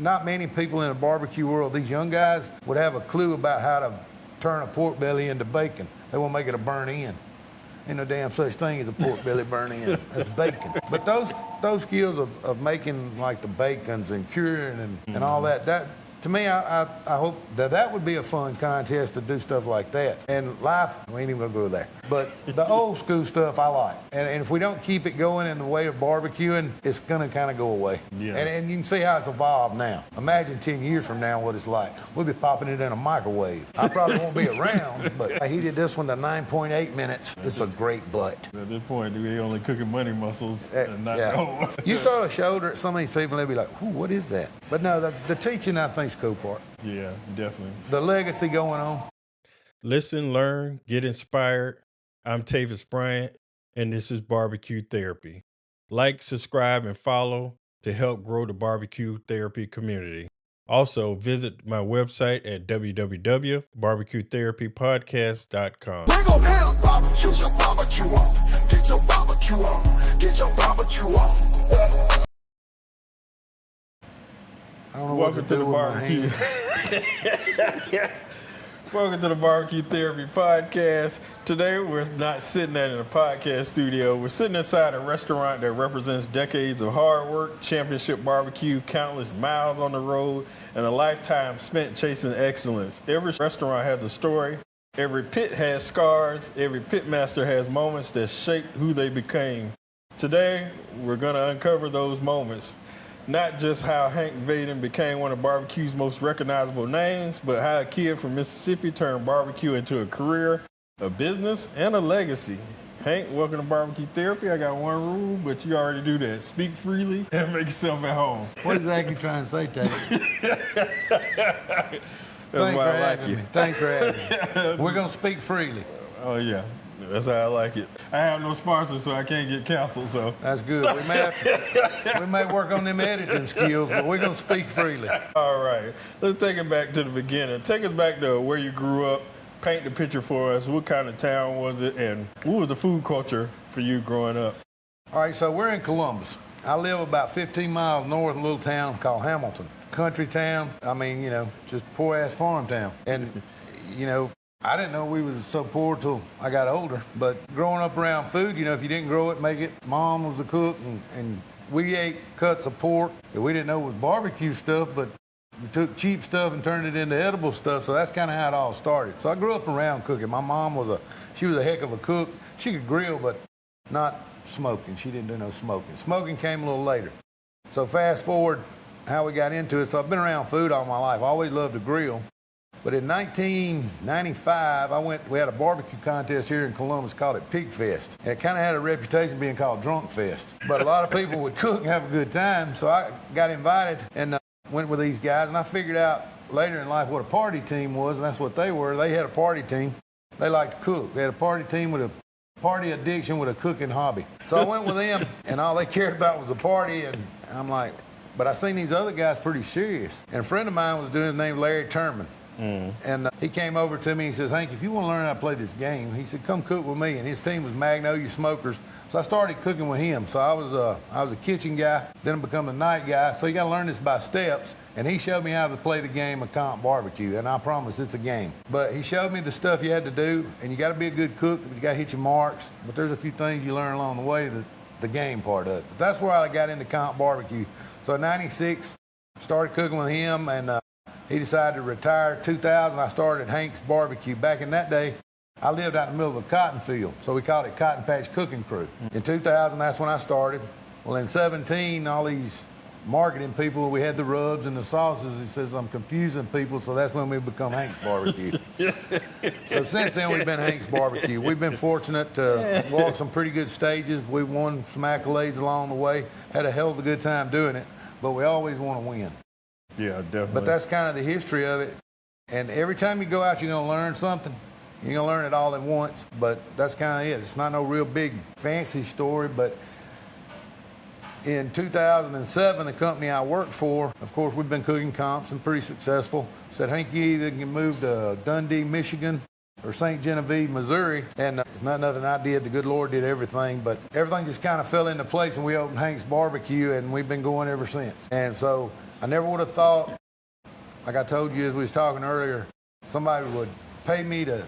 Not many people in the barbecue world, these young guys, would have a clue about how to turn a pork belly into bacon. They won't make it a burnt end. Ain't no damn such thing as a pork belly burnt end. That's bacon. But those skills of making like the bacons and curing and all that, to me, I hope that would be a fun contest to do stuff like that. And life, we ain't even gonna go there. But the old school stuff I like. And if we don't keep it going in the way of barbecuing, it's gonna kind of go away. Yeah. And you can see how it's evolved now. Imagine 10 years from now what it's like. We'll be popping it in a microwave. I probably won't be around, but I heated this one to 9.8 minutes. It's a great butt. At this point, we only cooking money muscles and not yeah. You throw a shoulder at some of these people, they'll be like, "Ooh, what is that?" But no, the teaching, I think, is the cool part. Yeah, definitely. The legacy going on. Listen, learn, get inspired. I'm Tavis Bryant, and this is BBQ Therapy. Like, subscribe, and follow to help grow the BBQ Therapy community. Also, visit my website at www.bbqtherapypodcast.com. Bring on down, barbecue, your barbecue on. Get your barbecue on. Get your barbecue on. I don't know Welcome what to do the with barbecue. my hand. Welcome to the BBQ Therapy Podcast. Today, we're not sitting in a podcast studio. We're sitting inside a restaurant that represents decades of hard work, championship barbecue, countless miles on the road, and a lifetime spent chasing excellence. Every restaurant has a story. Every pit has scars. Every pitmaster has moments that shaped who they became. Today, we're going to uncover those moments. Not just how Hank Vaiden became one of barbecue's most recognizable names, but how a kid from Mississippi turned barbecue into a career, a business, and a legacy. Hank, welcome to BBQ Therapy. I got one rule, but you already do that. Speak freely and make yourself at home. What exactly you trying to say, Tate? That's why I like you. Thanks for having me. We're going to speak freely. Oh, yeah. That's how I like it. I have no sponsors, so I can't get canceled, so. That's good. We may work on them editing skills, but we're going to speak freely. All right. Let's take it back to the beginning. Take us back to where you grew up. Paint the picture for us. What kind of town was it, and what was the food culture for you growing up? All right, so we're in Columbus. I live about 15 miles north of a little town called Hamilton. Country town. I mean, just poor-ass farm town. And, I didn't know we was so poor till I got older, but growing up around food, if you didn't grow it, make it. Mom was the cook, and we ate cuts of pork that we didn't know was barbecue stuff, but we took cheap stuff and turned it into edible stuff, so that's kind of how it all started. So I grew up around cooking. My mom was a heck of a cook. She could grill, but not smoking. She didn't do no smoking. Smoking came a little later. So fast forward how we got into it. So I've been around food all my life. I always loved to grill. But in 1995, we had a barbecue contest here in Columbus, called it Pig Fest. And it kind of had a reputation of being called Drunk Fest. But a lot of people would cook and have a good time, so I got invited and went with these guys. And I figured out later in life what a party team was, and that's what they were. They had a party team. They liked to cook. They had a party team with a party addiction with a cooking hobby. So I went with them, and all they cared about was the party, and I'm like, but I seen these other guys pretty serious. And a friend of mine was doing his name Larry Turman. And he came over to me and he says, "Hank, if you want to learn how to play this game," he said, "come cook with me." And his team was Magnolia Smokers. So I started cooking with him. So I was a kitchen guy, then I become a night guy. So you got to learn this by steps. And he showed me how to play the game of comp barbecue. And I promise it's a game. But he showed me the stuff you had to do. And you got to be a good cook, but you got to hit your marks. But there's a few things you learn along the way, the game part of it. But that's where I got into comp barbecue. So in 96, started cooking with him, and he decided to retire. 2000, I started Hank's Barbecue. Back in that day, I lived out in the middle of a cotton field, so we called it Cotton Patch Cooking Crew. In 2000, that's when I started. Well, in 17, all these marketing people, we had the rubs and the sauces. He says, "I'm confusing people," so that's when we become Hank's Barbecue. So since then, we've been Hank's Barbecue. We've been fortunate to walk some pretty good stages. We've won some accolades along the way. Had a hell of a good time doing it, but we always want to win. Yeah, definitely. But that's kind of the history of it. And every time you go out, you're going to learn something. You're going to learn it all at once, but that's kind of it. It's not no real big fancy story, but in 2007, the company I worked for, of course, we've been cooking comps and pretty successful, said, "Hank, you either can move to Dundee, Michigan, or St. Genevieve, Missouri." And it's not nothing I did. The good Lord did everything, but everything just kind of fell into place, and we opened Hank's Barbecue, and we've been going ever since. And so I never would have thought, like I told you as we was talking earlier, somebody would pay me to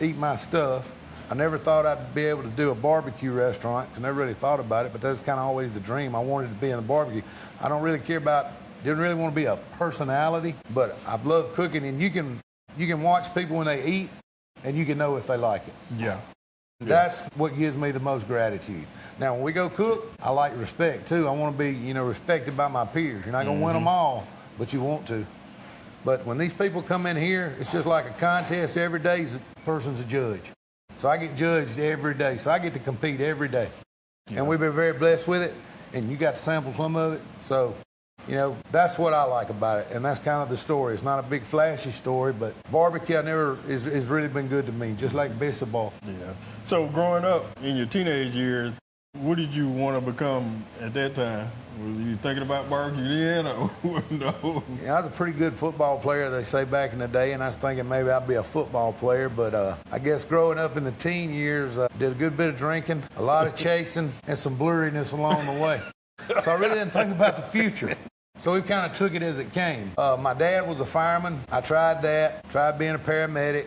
eat my stuff. I never thought I'd be able to do a barbecue restaurant, 'cause I never really thought about it, but that's kind of always the dream. I wanted to be in the barbecue. I don't really care about, didn't really want to be a personality, but I've loved cooking, and you can watch people when they eat, and you can know if they like it. Yeah. That's what gives me the most gratitude. Now, when we go cook, I like respect too. I want to be, respected by my peers. You're not going to win them all, but you want to. But when these people come in here, it's just like a contest. Every day, the person's a judge. So I get judged every day. So I get to compete every day. Yeah. And we've been very blessed with it. And you got to sample some of it. So, that's what I like about it. And that's kind of the story. It's not a big flashy story, but barbecue has really been good to me, just like baseball. Yeah. So growing up in your teenage years, what did you want to become at that time? Were you thinking about barbecue then, or no? Yeah, I was a pretty good football player, they say, back in the day, and I was thinking maybe I'd be a football player, but I guess growing up in the teen years, did a good bit of drinking, a lot of chasing, and some blurriness along the way. So I really didn't think about the future. So we kind of took it as it came. My dad was a fireman. I tried that, tried being a paramedic.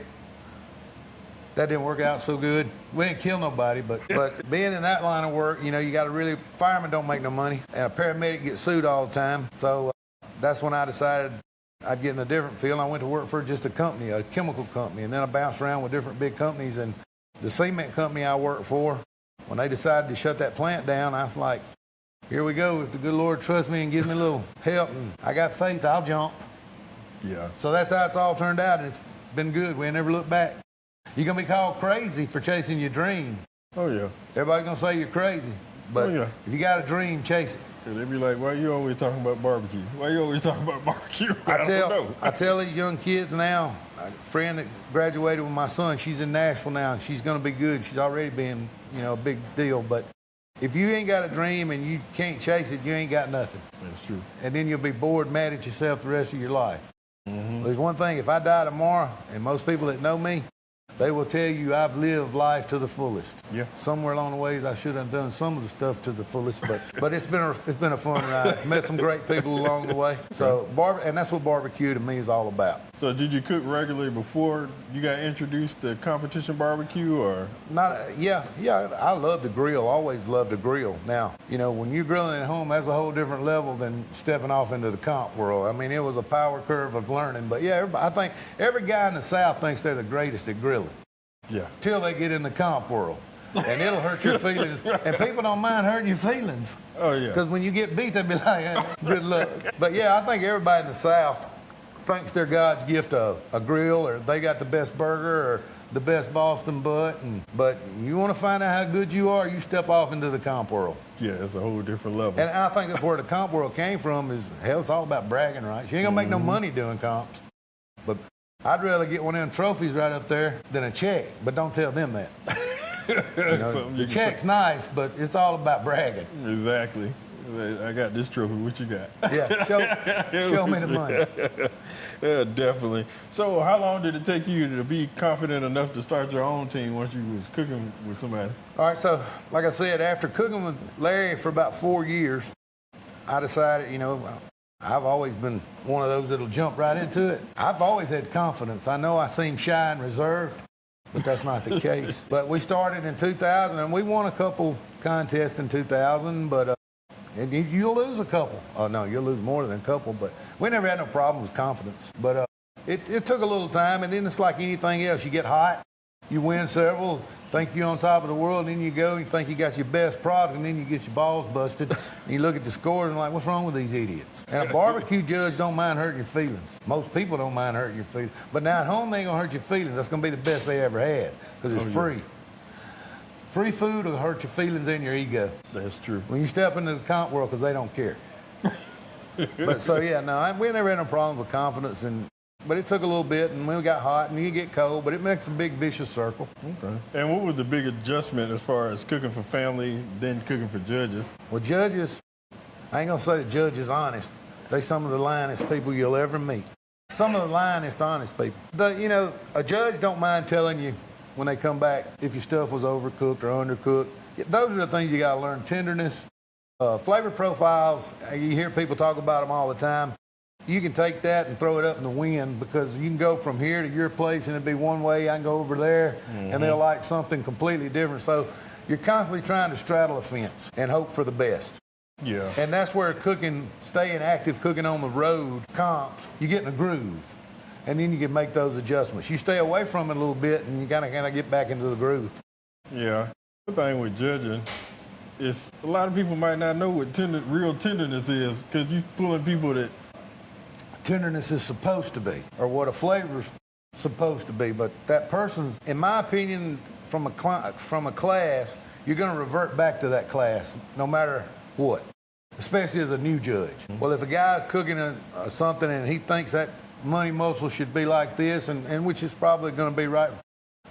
That didn't work out so good. We didn't kill nobody, but being in that line of work, you got to really, firemen don't make no money, and a paramedic gets sued all the time. So that's when I decided I'd get in a different field. I went to work for just a company, a chemical company, and then I bounced around with different big companies. And the cement company I worked for, when they decided to shut that plant down, I was like, here we go. If the good Lord trusts me and gives me a little help, and I got faith, I'll jump. Yeah. So that's how it's all turned out, and it's been good. We never looked back. You're going to be called crazy for chasing your dream. Oh, yeah. Everybody's going to say you're crazy. But if you got a dream, chase it. They'd be like, why you always talking about barbecue? Why you always talking about barbecue? I tell these young kids now, a friend that graduated with my son, she's in Nashville now, and she's going to be good. She's already been, a big deal. But if you ain't got a dream and you can't chase it, you ain't got nothing. That's true. And then you'll be bored, mad at yourself the rest of your life. Mm-hmm. There's one thing, if I die tomorrow, and most people that know me, they will tell you I've lived life to the fullest. Yeah. Somewhere along the ways I should have done some of the stuff to the fullest, but it's been a fun ride. Met some great people along the way. So and that's what barbecue to me is all about. So did you cook regularly before you got introduced to competition barbecue, or? Yeah. I love to grill. Always loved to grill. Now, when you're grilling at home, that's a whole different level than stepping off into the comp world. I mean, it was a power curve of learning. But yeah, I think every guy in the South thinks they're the greatest at grilling. Yeah. Till they get in the comp world. And it'll hurt your feelings. And people don't mind hurting your feelings. Oh, yeah. Because when you get beat, they'll be like, hey, good luck. But yeah, I think everybody in the South thinks they're God's gift of a grill, or they got the best burger or the best Boston butt. But you want to find out how good you are, you step off into the comp world. Yeah, it's a whole different level. And I think that's where the comp world came from is, hell, it's all about bragging rights. You ain't going to make no money doing comps. But I'd rather get one of them trophies right up there than a check, but don't tell them that. The check's nice, but it's all about bragging. Exactly. I got this trophy. What you got? Yeah, show me the money. Yeah, definitely. So how long did it take you to be confident enough to start your own team once you was cooking with somebody? All right, so like I said, after cooking with Larry for about 4 years, I decided, I've always been one of those that'll jump right into it. I've always had confidence. I know I seem shy and reserved, but that's not the case. But we started in 2000, and we won a couple contests in 2000, but and you'll lose a couple. Oh, no, you'll lose more than a couple, but we never had no problem with confidence. But it took a little time, and then it's like anything else. You get hot, you win several, think you're on top of the world, and then you go, you think you got your best product, and then you get your balls busted, and you look at the scores and like, what's wrong with these idiots? And a barbecue judge don't mind hurting your feelings. Most people don't mind hurting your feelings. But now at home, they ain't gonna hurt your feelings. That's gonna be the best they ever had, because it's free. Free food will hurt your feelings and your ego. That's true. When you step into the comp world, because they don't care. But so yeah, no, we never had no problem with confidence, but it took a little bit, and we got hot, and you get cold, but it makes a big vicious circle. Okay. And what was the big adjustment as far as cooking for family, then cooking for judges? Well, judges, I ain't gonna say the judge is honest. They some of the lyingest people you'll ever meet. Some of the lyingest, honest people. A judge don't mind telling you when they come back if your stuff was overcooked or undercooked. Those are the things you gotta learn. Tenderness, flavor profiles. You hear people talk about them all the time. you can take that and throw it up in the wind because you can go from here to your place and it'd be one way. I can go over there and they'll like something completely different. So you're constantly trying to straddle a fence and hope for the best. Yeah. And that's where staying active, cooking on the road, comps, you get in a groove. And then you can make those adjustments. You stay away from it a little bit and you gotta get back into the groove. Yeah. The thing with judging is a lot of people might not know what real tenderness is because you pulling people that Tenderness is supposed to be, or what a flavor's supposed to be. But that person, in my opinion, from a class, you're going to revert back to that class no matter what, especially as a new judge. Well, if a guy's cooking something and he thinks that money muscle should be like this, and which is probably going to be right.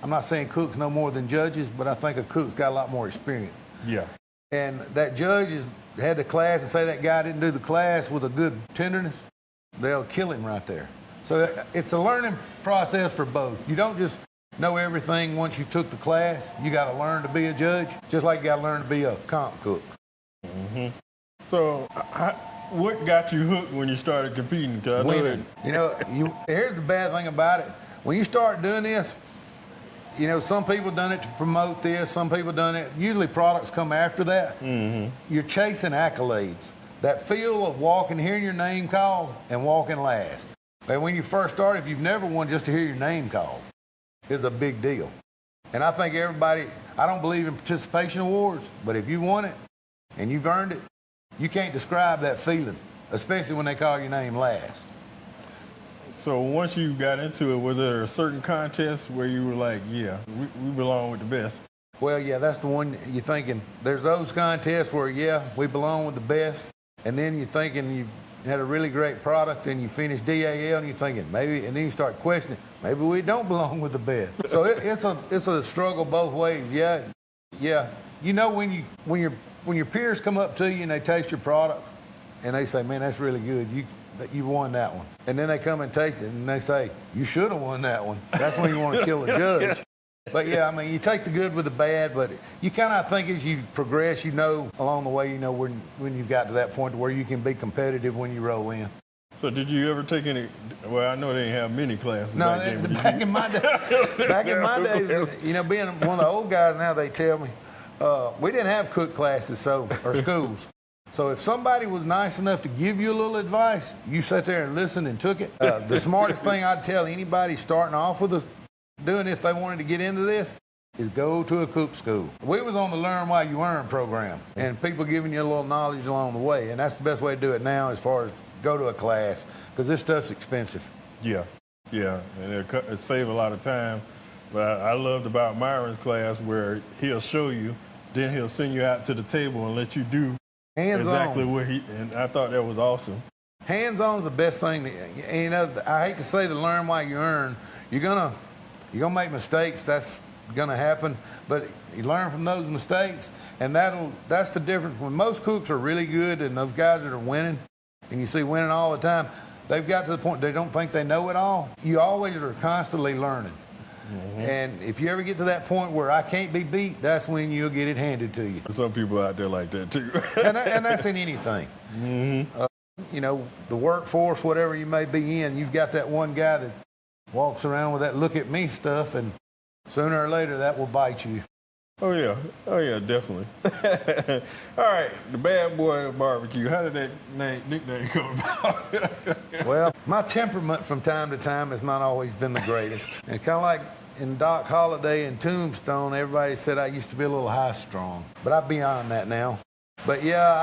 I'm not saying cooks know more than judges, but I think a cook's got a lot more experience. Yeah. And that judge has had the class and say that guy didn't do the class with a good tenderness, they'll kill him right there. So it's a learning process for both. You don't just know everything once you took the class. You got to learn to be a judge, just like you got to learn to be a comp cook. Mm-hmm. So what got you hooked when you started competing? Cause I know Winning. Here's the bad thing about it. When you start doing this, some people done it to promote this, some people done it. Usually products come after that. Mm-hmm. You're chasing accolades. That feel of hearing your name called and walking last. And when you first start, if you've never won, just to hear your name called is a big deal. And I think I don't believe in participation awards, but if you won it and you've earned it, you can't describe that feeling, especially when they call your name last. So once you got into it, was there a certain contest where you were like, yeah, we belong with the best? Well, yeah, that's the one you're thinking. There's those contests where, yeah, we belong with the best. And then you're thinking you've had a really great product and you finish DAL and you're thinking maybe, and then you start questioning, maybe we don't belong with the best. So it's a struggle both ways. Yeah. When your peers come up to you and they taste your product and they say, man, that's really good. You won that one. And then they come and taste it and they say, you should have won that one. That's when you want to kill the judge. But yeah, you take the good with the bad, but you kind of think as you progress, along the way, when you've got to that point where you can be competitive when you roll in. So did you ever take any, well, I know they didn't have many classes back then. Back in my day, being one of the old guys now, they tell me, we didn't have cook classes or schools. So if somebody was nice enough to give you a little advice, you sat there and listened and took it. The smartest thing I'd tell anybody starting off with doing if they wanted to get into this is go to a cook school. We was on the Learn While You Earn program, and people giving you a little knowledge along the way, and that's the best way to do it now as far as go to a class, because this stuff's expensive. Yeah, and it saves a lot of time. But I loved about Myron's class where he'll show you, then he'll send you out to the table and let you do exactly what and I thought that was awesome. Hands-on is the best thing. I hate to say the Learn While You Earn. You're gonna make mistakes. That's gonna happen, but you learn from those mistakes, and that's the difference. When most cooks are really good, and those guys that are winning, and you see winning all the time, they've got to the point they don't think they know it all. You always are constantly learning. Mm-hmm. And if you ever get to that point where I can't be beat, that's when you'll get it handed to you. Some people out there like that too. and that's in anything. Mm-hmm. The workforce, whatever you may be in, you've got that one guy that walks around with that look at me stuff, and sooner or later that will bite you. Oh yeah, definitely. All right, the Bad Boy of BBQ. How did that nickname come about? Well, my temperament from time to time has not always been the greatest. And kind of like in Doc Holliday and Tombstone, everybody said I used to be a little high-strung, but I'm beyond that now. But yeah,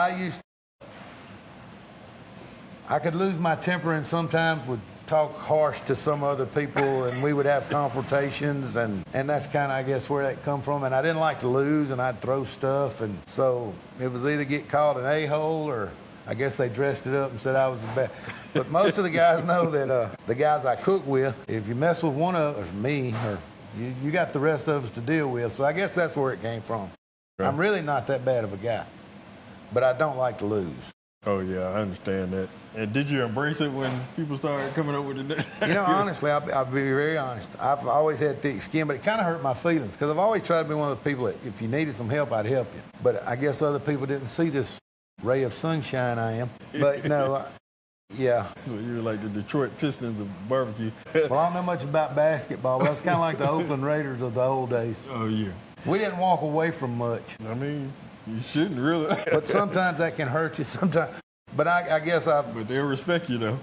I could lose my temper and sometimes would talk harsh to some other people, and we would have confrontations, and that's kind of, I guess, where that come from. And I didn't like to lose, and I'd throw stuff, and so it was either get called an a-hole, or I guess they dressed it up and said I was the best. But most of the guys know that the guys I cook with, if you mess with one of us, me, or you got the rest of us to deal with. So I guess that's where it came from. Right. I'm really not that bad of a guy, but I don't like to lose. Oh, yeah, I understand that. And did you embrace it when people started coming up with it? Honestly, I'll be very honest. I've always had thick skin, but it kind of hurt my feelings because I've always tried to be one of the people that if you needed some help, I'd help you. But I guess other people didn't see this ray of sunshine I am. But no, Yeah. So you're like the Detroit Pistons of barbecue. Well, I don't know much about basketball, but that's kind of like the Oakland Raiders of the old days. Oh, yeah. We didn't walk away from much. I mean, you shouldn't really. But sometimes that can hurt you. Sometimes, but I guess But they'll respect you, though.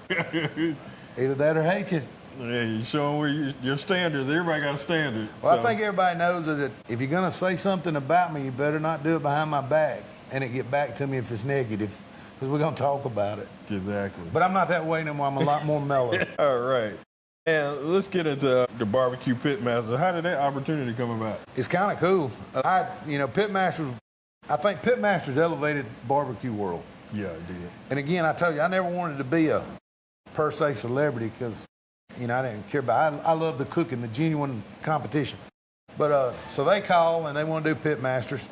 either that or hate you. Yeah, you show them where your standards. Everybody got a standard. Well, so. I think everybody knows that if you're going to say something about me, you better not do it behind my back and it get back to me if it's negative, because we're going to talk about it. Exactly. But I'm not that way no more. I'm a lot more mellow. All right. And let's get into the BBQ Pitmasters. How did that opportunity come about? It's kind of cool. Pitmasters, I think Pitmasters elevated barbecue world. Yeah, it did. And again, I told you, I never wanted to be a per se celebrity because, I didn't care about I love the cooking, the genuine competition. But so they call and they want to do Pitmasters.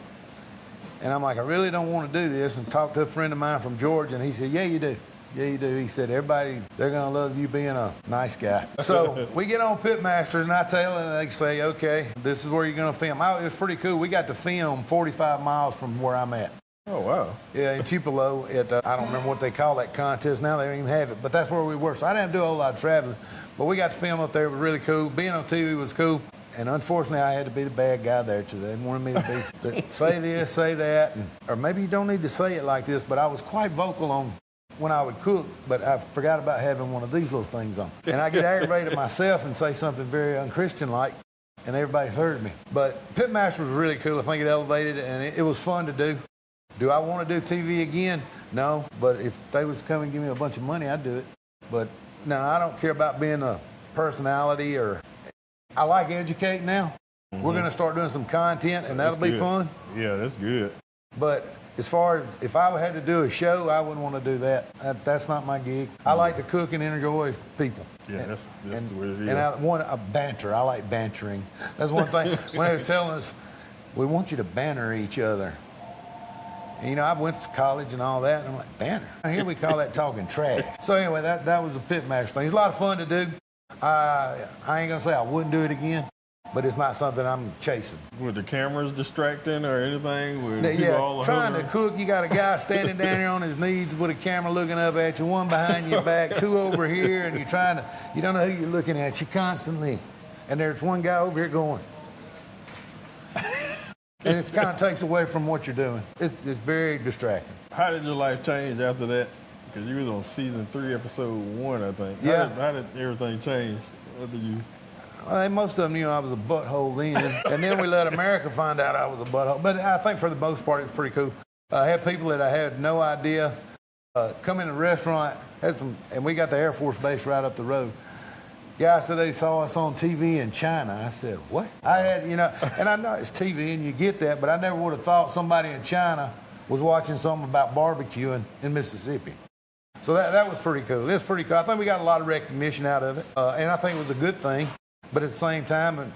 And I'm like, I really don't want to do this. And talked to a friend of mine from Georgia, and he said, yeah, you do. Yeah, you do. He said, everybody, they're going to love you being a nice guy. So we get on Pitmasters, and I tell them, and they say, okay, this is where you're going to film. It was pretty cool. We got to film 45 miles from where I'm at. Oh, wow. Yeah, in Tupelo, I don't remember what they call that contest now. They don't even have it, but that's where we were. So I didn't do a whole lot of traveling, but we got to film up there. It was really cool. Being on TV was cool, and unfortunately, I had to be the bad guy there too. They wanted me to be, say this, say that, or maybe you don't need to say it like this, but I was quite vocal on when I would cook, but I forgot about having one of these little things on. And I get aggravated myself and say something very unchristian-like, and everybody's heard me. But Pitmaster was really cool. I think it elevated it, and it was fun to do. Do I want to do TV again? No, but if they was to come and give me a bunch of money, I'd do it. But no, I don't care about being a personality or... I like educating now. Mm-hmm. We're going to start doing some content, and that'll be fun. Yeah, that's good. But as far as if I had to do a show, I wouldn't want to do that. That's not my gig. I like to cook and enjoy people. Yeah, that's what it is. And I want a banter. I like bantering. That's one thing. When they was telling us, we want you to banter each other. And, I went to college and all that, and I'm like, banter? Here we call that talking trash. So anyway, that was the Pitmaster thing. It's a lot of fun to do. I ain't going to say I wouldn't do it again, but it's not something I'm chasing. Were the cameras distracting or anything? People trying to cook, you got a guy standing down here on his knees with a camera looking up at you, one behind your back, two over here, and you don't know who you're looking at. You constantly, and there's one guy over here going. And it kind of takes away from what you're doing. It's very distracting. How did your life change after that? Because you was on season 3, episode 1, I think. Yeah. How did everything change after you? Well, most of them knew I was a butthole then. And then we let America find out I was a butthole. But I think for the most part, it was pretty cool. I had people that I had no idea come in the restaurant, and we got the Air Force Base right up the road. Guy said they saw us on TV in China. I said, what? I had, and I know it's TV and you get that, but I never would have thought somebody in China was watching something about barbecuing in Mississippi. So that was pretty cool. It was pretty cool. I think we got a lot of recognition out of it, and I think it was a good thing. But at the same time,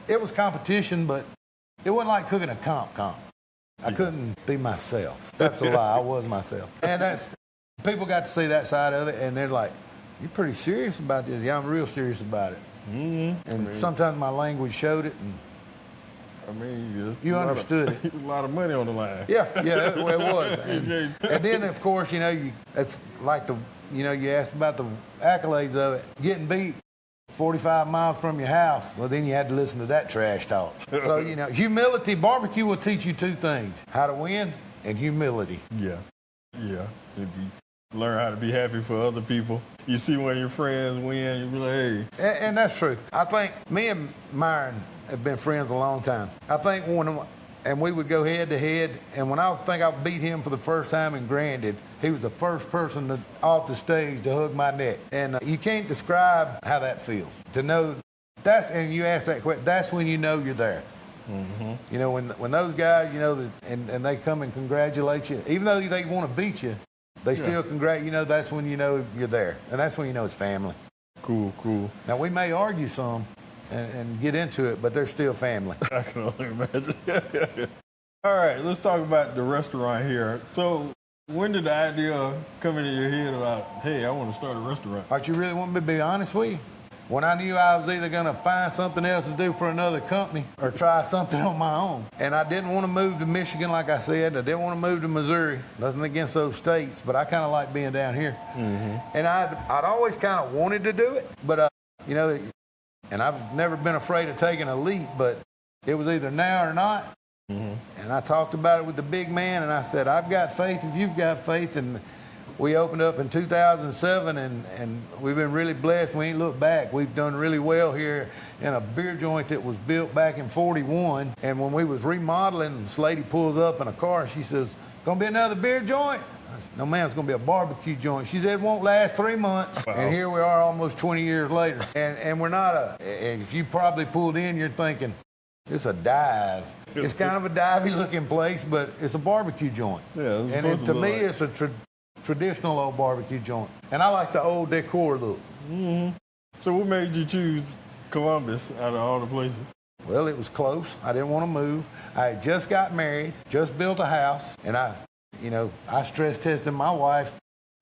it was competition, but it wasn't like cooking a comp. I couldn't be myself. That's a lie. I was myself. And people got to see that side of it, and they're like, you're pretty serious about this. Yeah, I'm real serious about it. Mm-hmm. And sometimes my language showed it. And you understood it. A lot of money on the line. Yeah, it was. And then, of course, that's like you asked about the accolades of it. Getting beat 45 miles from your house, well, then you had to listen to that trash talk. So, humility, barbecue will teach you 2 things, how to win and humility. Yeah. If you learn how to be happy for other people, you see one of your friends win, you be like, hey. And that's true. I think me and Myron have been friends a long time. I think and we would go head to head, and when I think I beat him for the first time in Grandin, he was the first person off the stage to hug my neck. And you can't describe how that feels. To know and you ask that question, that's when you know you're there. Mm-hmm. When those guys, and they come and congratulate you, even though they want to beat you, they still congratulate, that's when you know you're there. And that's when you know it's family. Cool. Now, we may argue some and get into it, but they're still family. I can only imagine. All right, let's talk about the restaurant here. So, when did the idea come into your head about, hey, I want to start a restaurant? You really want me to be honest with you? when I knew I was either going to find something else to do for another company or try something on my own. And I didn't want to move to Michigan, like I said. I didn't want to move to Missouri. Nothing against those states, but I kind of like being down here. And I'd always kind of wanted to do it, but, you know, and I've never been afraid of taking a leap, but it was either now or not. And I talked about it with the big man, and I said, I've got faith if you've got faith. And we opened up in 2007, and we've been really blessed. We ain't looked back. We've done really well here in a beer joint that was built back in '41. And when we was remodeling, this lady pulls up in a car, and she says, gonna be another beer joint? I said, no, ma'am, it's gonna be a barbecue joint. She said, it won't last 3 months. Wow. And here we are almost 20 years later. And we're not if you probably pulled in, you're thinking, it's a dive. It's kind of a divey looking place, but it's a barbecue joint. Yeah, and to me, it's a traditional old barbecue joint. And I like the old decor look. So what made you choose Columbus out of all the places? Well, it was close. I didn't want to move. I had just got married, just built a house, and I stress tested my wife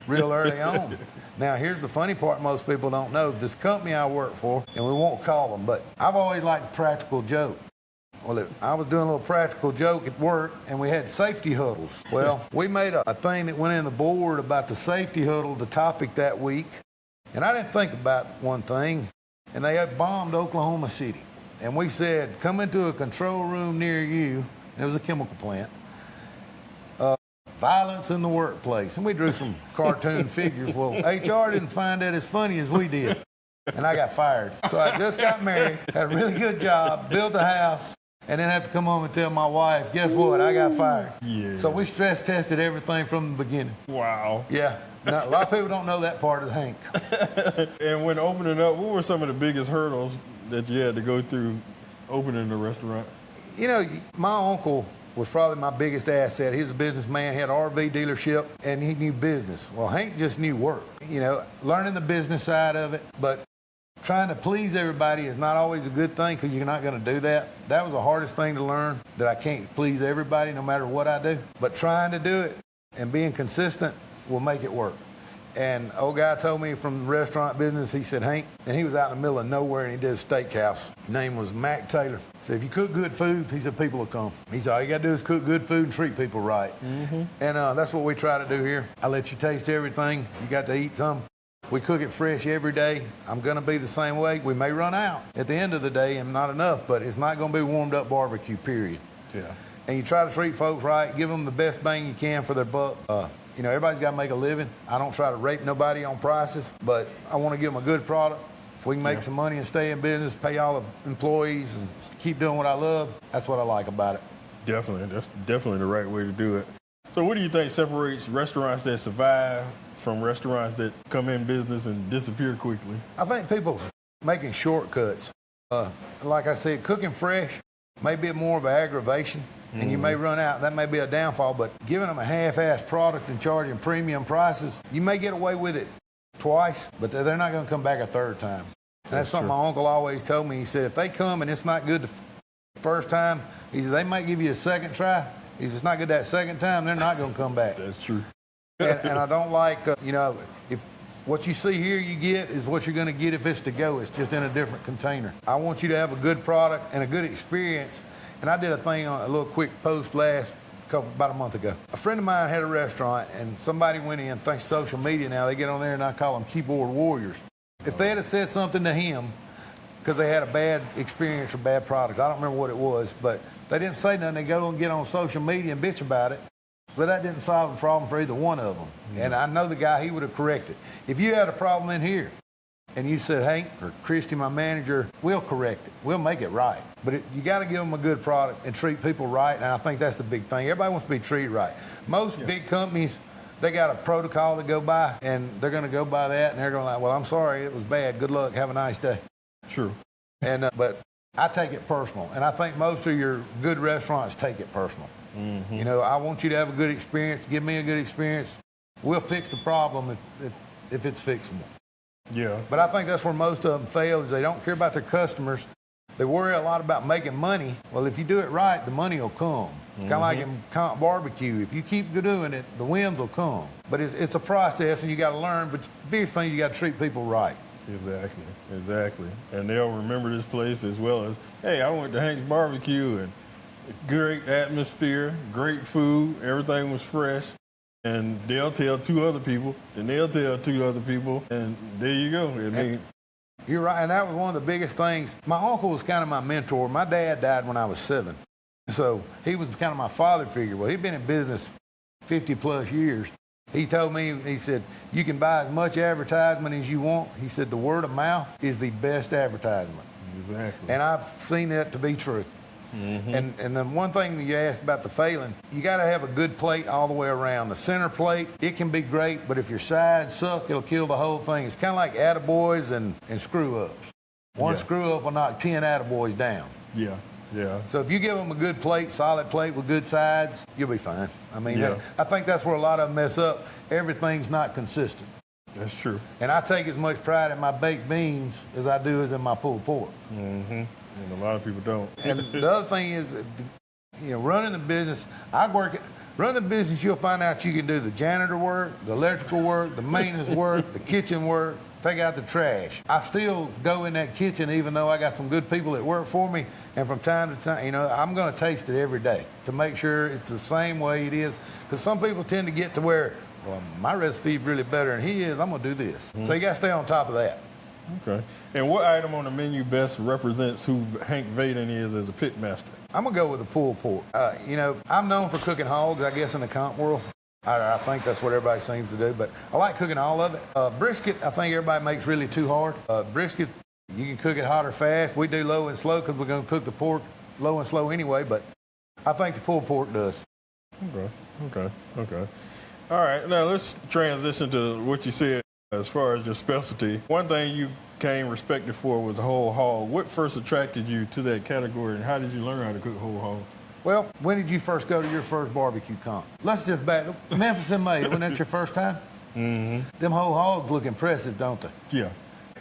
real early on. Now, here's the funny part most people don't know. This company I work for, and we won't call them, but I've always liked a practical joke. Well, I was doing a little practical joke at work, and we had safety huddles. Well, we made a thing that went in the board about the safety huddle, the topic that week, and I didn't think about one thing, and they had bombed Oklahoma City. And we said, come into a control room near you. It was a chemical plant. Violence in the workplace. And we drew some cartoon figures. Well, HR didn't find that as funny as we did, and I got fired. So I just got married, had a really good job, built a house, and then have to come home and tell my wife, guess what, I got fired. Yeah. So we stress tested everything from the beginning. Wow. Yeah. Now, a lot of people don't know that part of Hank. And when opening up, what were some of the biggest hurdles that you had to go through opening the restaurant? You know, my uncle was probably my biggest asset. He was a businessman, he had an RV dealership, and he knew business. Well, Hank just knew work. You know, learning the business side of it, but trying to please everybody is not always a good thing because you're not going to do that. That was the hardest thing to learn, that I can't please everybody no matter what I do. But trying to do it and being consistent will make it work. And old guy told me from the restaurant business, he said, Hank, and he was out in the middle of nowhere and he did a steakhouse. His name was Mac Taylor. He said, if you cook good food, he said, people will come. He said, all you got to do is cook good food and treat people right. And that's what we try to do here. I let you taste everything. You got to eat some. We cook it fresh every day. I'm going to be the same way. We may run out at the end of the day and not enough, but it's not going to be warmed up barbecue, period. Yeah. And you try to treat folks right, give them the best bang you can for their buck. You know, everybody's got to make a living. I don't try to rape nobody on prices, but I want to give them a good product. If we can make some money and stay in business, pay all the employees, and keep doing what I love, that's what I like about it. Definitely. That's definitely the right way to do it. So what do you think separates restaurants that survive from restaurants that come in business and disappear quickly? I think people making shortcuts. Like I said, cooking fresh may be more of an aggravation. And you may run out. That may be a downfall, but giving them a half-assed product and charging premium prices, you may get away with it twice, but they're not going to come back a third time. And that's something my uncle always told me. He said, if they come and it's not good the first time, he said, they might give you a second try. If it's not good that second time, they're not going to come back. That's true. and I don't like, you know, if what you see here you get is what you're going to get if it's to go. It's just in a different container. I want you to have a good product and a good experience. And I did a thing on a little quick post about a month ago. A friend of mine had a restaurant, and somebody went in, thanks to social media now, they get on there and I call them keyboard warriors. If they had said something to him because they had a bad experience or bad product, I don't remember what it was, but they didn't say nothing. They go and get on social media and bitch about it, but that didn't solve the problem for either one of them. And I know the guy, he would have corrected. If you had a problem in here, and you said, Hank or Christy, my manager, we'll correct it. We'll make it right. But you got to give them a good product and treat people right, and I think that's the big thing. Everybody wants to be treated right. Most big companies, they got a protocol to go by, and they're going to go by that, and they're going to like, well, I'm sorry, it was bad. Good luck. Have a nice day. True. And but I take it personal, and I think most of your good restaurants take it personal. You know, I want you to have a good experience. Give me a good experience. We'll fix the problem if it's fixable. Yeah. But I think that's where most of them fail, is they don't care about their customers. They worry a lot about making money. Well, if you do it right, the money will come. It's kind of like in barbecue. If you keep doing it, the wins will come. But it's a process, and you got to learn. But the biggest thing, you got to treat people right. Exactly. And they'll remember this place as well as, hey, I went to Hank's Barbecue and great atmosphere, great food, everything was fresh. And they'll tell two other people, and they'll tell two other people, and there you go. I mean, you're right, and that was one of the biggest things. My uncle was kind of my mentor. My dad died when I was 7, so he was kind of my father figure. Well, he'd been in business 50 plus years. He told me, he said, you can buy as much advertisement as you want. He said, the word of mouth is the best advertisement. Exactly. And I've seen that to be true. Mm-hmm. And the one thing that you asked about the failing, you got to have a good plate all the way around. The center plate, it can be great, but if your sides suck, it'll kill the whole thing. It's kind of like attaboys and screw-ups. One screw-up will knock 10 attaboys down. Yeah. So if you give them a good plate, solid plate with good sides, you'll be fine. I mean, I think that's where a lot of them mess up. Everything's not consistent. That's true. And I take as much pride in my baked beans as I do as in my pulled pork. Mm-hmm. And a lot of people don't. And the other thing is, running a business, running a business, you'll find out you can do the janitor work, the electrical work, the maintenance work, the kitchen work, take out the trash. I still go in that kitchen even though I got some good people that work for me, and from time to time, I'm going to taste it every day to make sure it's the same way it is. Because some people tend to get to where, well, my recipe's really better than he is, I'm going to do this. Mm-hmm. So you got to stay on top of that. Okay. And what item on the menu best represents who Hank Vaiden is as a pitmaster? I'm going to go with the pulled pork. I'm known for cooking hogs, I guess, in the comp world. I think that's what everybody seems to do, but I like cooking all of it. Brisket, I think everybody makes really too hard. Brisket, you can cook it hot or fast. We do low and slow because we're going to cook the pork low and slow anyway, but I think the pulled pork does. Okay. All right, now let's transition to what you said as far as your specialty. One thing you came respected for was whole hog. What first attracted you to that category, and how did you learn how to cook whole hog? Well, when did you first go to your first barbecue comp? Let's just back. Memphis in May, wasn't that your first time? Mm-hmm. Them whole hogs look impressive, don't they? Yeah.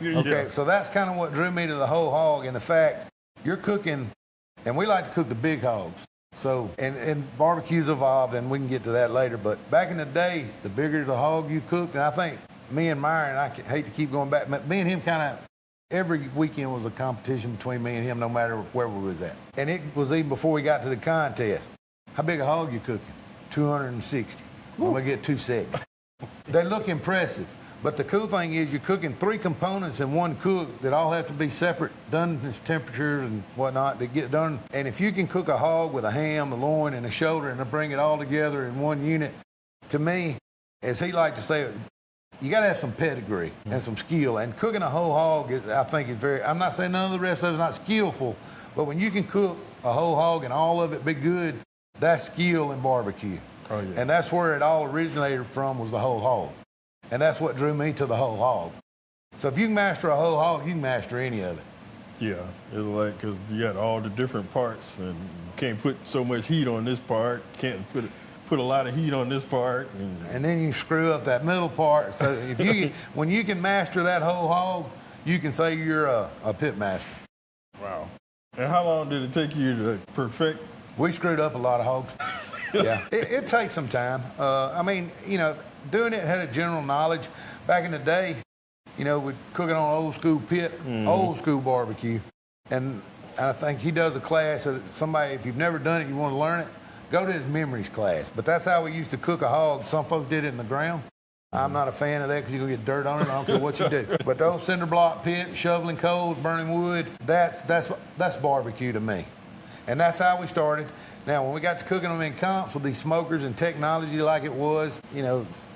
Okay, so that's kind of what drew me to the whole hog, and the fact you're cooking, and we like to cook the big hogs. So, and barbecues evolved, and we can get to that later, but back in the day, the bigger the hog you cooked, and I think me and Myron, I hate to keep going back, but me and him kind of, every weekend was a competition between me and him, no matter where we was at. And it was even before we got to the contest. How big a hog you cooking? 260. I'm gonna get 270. They look impressive, but the cool thing is you're cooking 3 components in one cook that all have to be separate, done in temperatures and whatnot to get done. And if you can cook a hog with a ham, the loin, and the shoulder, and bring it all together in one unit, to me, as he liked to say, you got to have some pedigree and some skill. And cooking a whole hog, I think, is very, I'm not saying none of the rest of it's not skillful, but when you can cook a whole hog and all of it be good, that's skill in barbecue. Oh, yeah. And that's where it all originated from, was the whole hog. And that's what drew me to the whole hog. So if you can master a whole hog, you can master any of it. Yeah, it's like, because you got all the different parts, and you can't put so much heat on this part, can't put a lot of heat on this part. And then you screw up that middle part. So if you when you can master that whole hog, you can say you're a pitmaster. Wow. And how long did it take you to perfect? We screwed up a lot of hogs. Yeah, it takes some time. Doing it had a general knowledge. Back in the day, we'd cook it on old school pit, old school barbecue. And I think he does a class that somebody, if you've never done it, you want to learn it, go to his memories class. But that's how we used to cook a hog. Some folks did it in the ground. I'm not a fan of that because you're going to get dirt on it. I don't care what you do. But the old cinder block pit, shoveling coals, burning wood, that's barbecue to me. And that's how we started. Now, when we got to cooking them in comps with these smokers and technology like it was,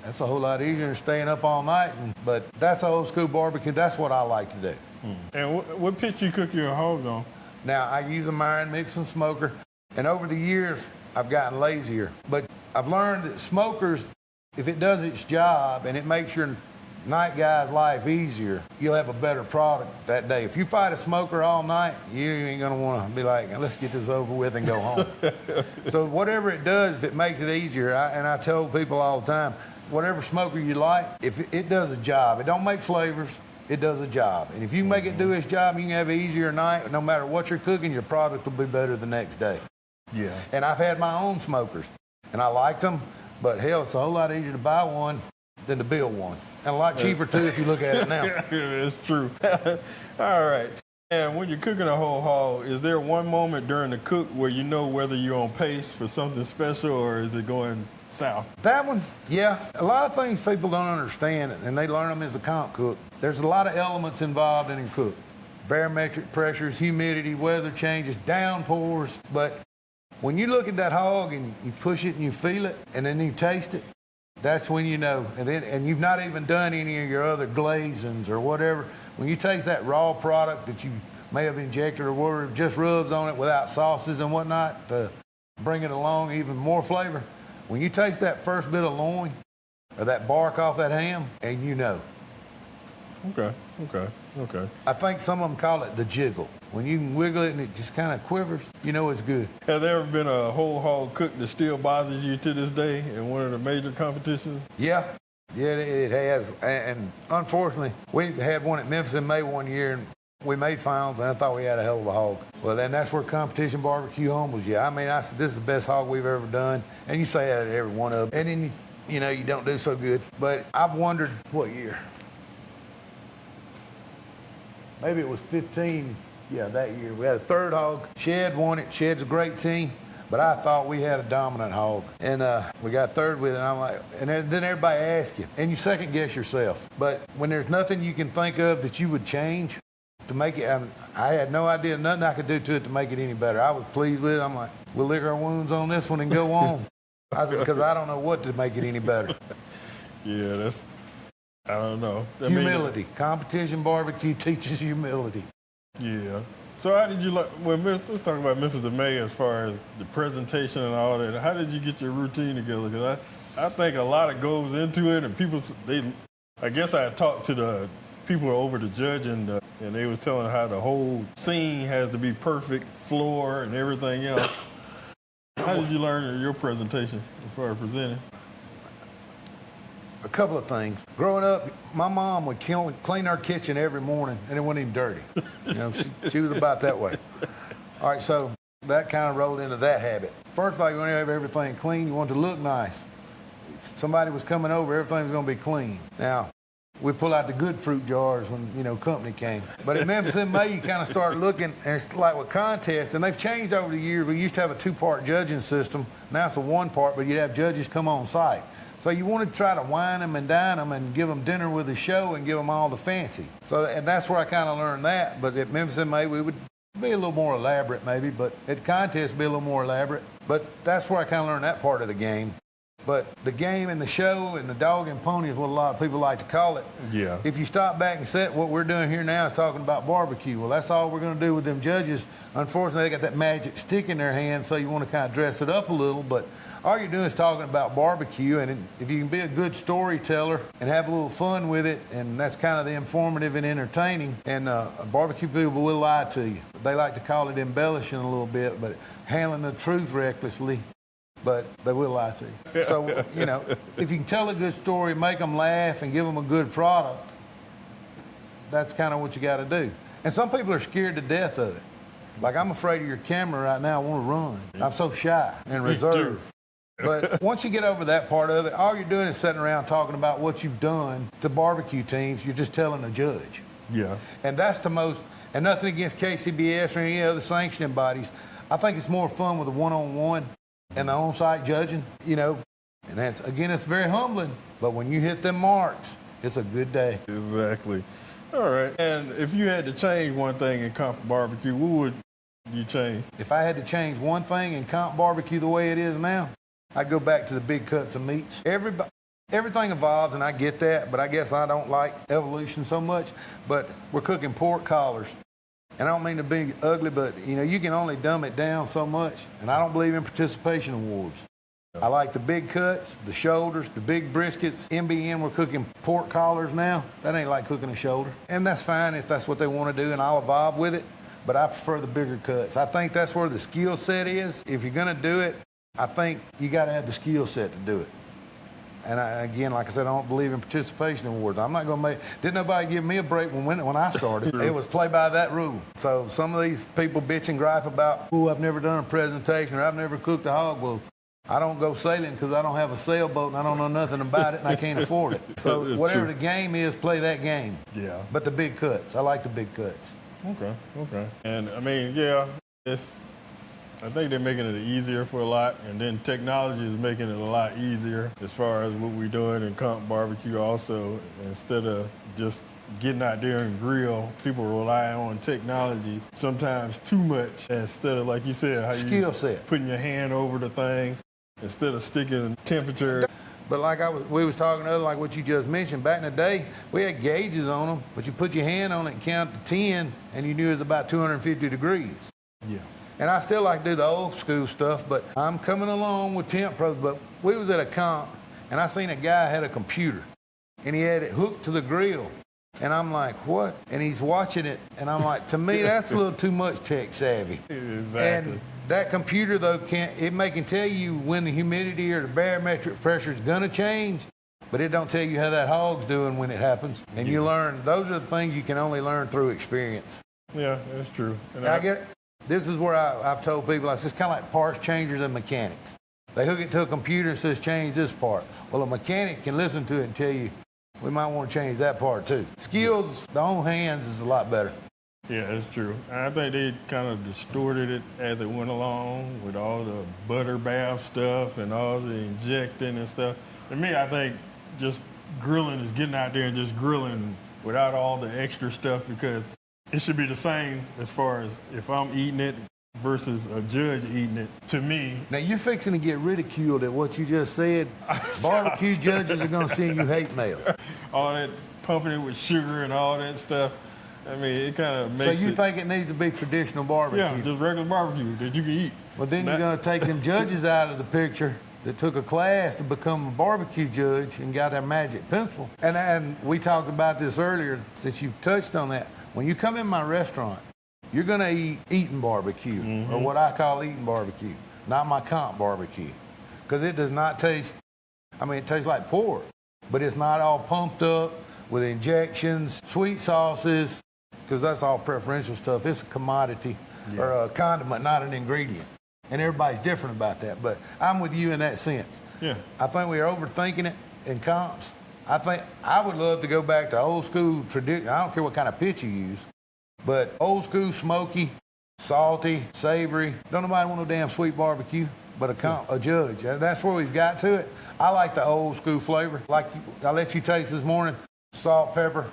that's a whole lot easier than staying up all night. But that's old school barbecue. That's what I like to do. And what pit you cook your hogs on? Now, I use a Myron mixing smoker. And over the years, I've gotten lazier. But I've learned that smokers, if it does its job and it makes your night guy's life easier, you'll have a better product that day. If you fight a smoker all night, you ain't gonna want to be like, let's get this over with and go home. So whatever it does, if it makes it easier, and I tell people all the time, whatever smoker you like, if it does a job, it don't make flavors, it does a job. And if you make it do its job, you can have an easier night. No matter what you're cooking, your product will be better the next day. Yeah. And I've had my own smokers, and I liked them, but hell, it's a whole lot easier to buy one than to build one. And a lot cheaper, too, if you look at it now. It's true. All right. And when you're cooking a whole hog, is there one moment during the cook where you know whether you're on pace for something special or is it going south? That one, yeah. A lot of things people don't understand, and they learn them as a comp cook. There's a lot of elements involved in a cook. Barometric pressures, humidity, weather changes, downpours. But when you look at that hog and you push it and you feel it, and then you taste it, that's when you know. And you've not even done any of your other glazings or whatever. When you taste that raw product that you may have injected or whatever, just rubs on it without sauces and whatnot to bring it along even more flavor. When you taste that first bit of loin or that bark off that ham, and you know. Okay. I think some of them call it the jiggle. When you can wiggle it and it just kind of quivers, you know it's good. Has there ever been a whole hog cook that still bothers you to this day in one of the major competitions? Yeah, it has. And unfortunately, we had one at Memphis in May one year, and we made finals, and I thought we had a hell of a hog. Well, then that's where competition barbecue humbles you. I mean, I said, this is the best hog we've ever done. And you say that at every one of them. And then, you don't do so good. But I've wondered what year. Maybe it was 15, that year. We had a third hog. Shed won it. Shed's a great team, but I thought we had a dominant hog. And we got third with it, and I'm like, and then everybody asks you, and you second guess yourself. But when there's nothing you can think of that you would change to make it, I had no idea, nothing I could do to it to make it any better. I was pleased with it. I'm like, we'll lick our wounds on this one and go on. I said, because I don't know what to make it any better. Yeah, I don't know. Humility. Competition barbecue teaches humility. Yeah. So how did you let's talk about Memphis in May as far as the presentation and all that. How did you get your routine together? Because I think a lot of goes into it, and people, I guess I talked to the people over the judge, and they was telling how the whole scene has to be perfect, floor and everything else. How did you learn your presentation as far as presenting? A couple of things. Growing up, my mom would clean our kitchen every morning, and it wasn't even dirty. She was about that way. All right, so that kind of rolled into that habit. First of all, you want to have everything clean. You want it to look nice. If somebody was coming over, everything's going to be clean. Now, we pull out the good fruit jars when, company came. But at Memphis in May, you kind of start looking, and it's like with contests, and they've changed over the years. We used to have a 2-part judging system. Now it's a 1-part, but you'd have judges come on site. So you want to try to wine them and dine them and give them dinner with a show and give them all the fancy. And that's where I kind of learned that. But at Memphis in May, we would be a little more elaborate maybe, but at contests be a little more elaborate. But that's where I kind of learned that part of the game. But the game and the show and the dog and pony is what a lot of people like to call it. Yeah. If you stop back and say what we're doing here now is talking about barbecue. Well, that's all we're going to do with them judges. Unfortunately, they got that magic stick in their hand, so you want to kind of dress it up a little. But all you're doing is talking about barbecue, and if you can be a good storyteller and have a little fun with it, and that's kind of the informative and entertaining, and barbecue people will lie to you. They like to call it embellishing a little bit, but handling the truth recklessly. But they will lie to you. So, if you can tell a good story, make them laugh, and give them a good product, that's kind of what you got to do. And some people are scared to death of it. Like, I'm afraid of your camera right now. I want to run. I'm so shy and reserved. But once you get over that part of it, all you're doing is sitting around talking about what you've done to barbecue teams. You're just telling a judge. Yeah. And that's the most, and nothing against KCBS or any other sanctioning bodies. I think it's more fun with a one-on-one and the on-site judging, and that's, again, it's very humbling. But when you hit them marks, it's a good day. Exactly. All right. And if you had to change one thing in comp barbecue, what would you change? If I had to change one thing in comp barbecue the way it is now, I'd go back to the big cuts of meats. Everything evolves, and I get that, but I guess I don't like evolution so much. But we're cooking pork collars. And I don't mean to be ugly, but, you can only dumb it down so much. And I don't believe in participation awards. I like the big cuts, the shoulders, the big briskets. MBN, we're cooking pork collars now. That ain't like cooking a shoulder. And that's fine if that's what they want to do, and I'll evolve with it. But I prefer the bigger cuts. I think that's where the skill set is. If you're going to do it, I think you got to have the skill set to do it. And again, like I said, I don't believe in participation awards. I'm not going to didn't nobody give me a break when I started. It was play by that rule. So some of these people bitch and gripe about, I've never done a presentation or I've never cooked a hog. Well, I don't go sailing because I don't have a sailboat and I don't know nothing about it and I can't afford it. So whatever the game is, play that game. Yeah. But the big cuts, I like the big cuts. Okay. And I mean, yeah, I think they're making it easier for a lot, and then technology is making it a lot easier as far as what we're doing in comp barbecue also. Instead of just getting out there and grill, people rely on technology sometimes too much instead of, like you said, how skill set, putting your hand over the thing instead of sticking temperature. But like we was talking earlier, like what you just mentioned, back in the day, we had gauges on them, but you put your hand on it and count to 10, and you knew it was about 250 degrees. Yeah. And I still like to do the old school stuff, but I'm coming along with Temp Pros. But we was at a comp, and I seen a guy had a computer, and he had it hooked to the grill. And I'm like, what? And he's watching it, and I'm like, to me, that's a little too much tech savvy. Exactly. And that computer, though, can tell you when the humidity or the barometric pressure is going to change, but it don't tell you how that hog's doing when it happens. And you learn, those are the things you can only learn through experience. Yeah, that's true. And this is where I've told people, it's just kind of like parts changers and mechanics. They hook it to a computer and says, change this part. Well, a mechanic can listen to it and tell you, we might want to change that part too. Skills, the own hands is a lot better. Yeah, that's true. I think they kind of distorted it as it went along with all the butter bath stuff and all the injecting and stuff. To me, I think just grilling is getting out there and just grilling without all the extra stuff, because it should be the same as far as if I'm eating it versus a judge eating it, to me. Now, you're fixing to get ridiculed at what you just said. Barbecue judges are going to send you hate mail. All that pumping it with sugar and all that stuff. I mean, it kind of makes So you think it needs to be traditional barbecue? Yeah, just regular barbecue that you can eat. Well, then you're going to take them judges out of the picture that took a class to become a barbecue judge and got their magic pencil. And we talked about this earlier, since you've touched on that. When you come in my restaurant, you're going to eat eating barbecue, or what I call eating barbecue, not my comp barbecue. Because it does not taste, it tastes like pork, but it's not all pumped up with injections, sweet sauces, because that's all preferential stuff. It's a commodity or a condiment, not an ingredient. And everybody's different about that, but I'm with you in that sense. Yeah. I think we are overthinking it in comps. I think I would love to go back to old school tradition. I don't care what kind of pitch you use, but old school smoky, salty, savory. Don't nobody want no damn sweet barbecue, but a judge. And that's where we've got to it. I like the old school flavor. Like I let you taste this morning, salt, pepper,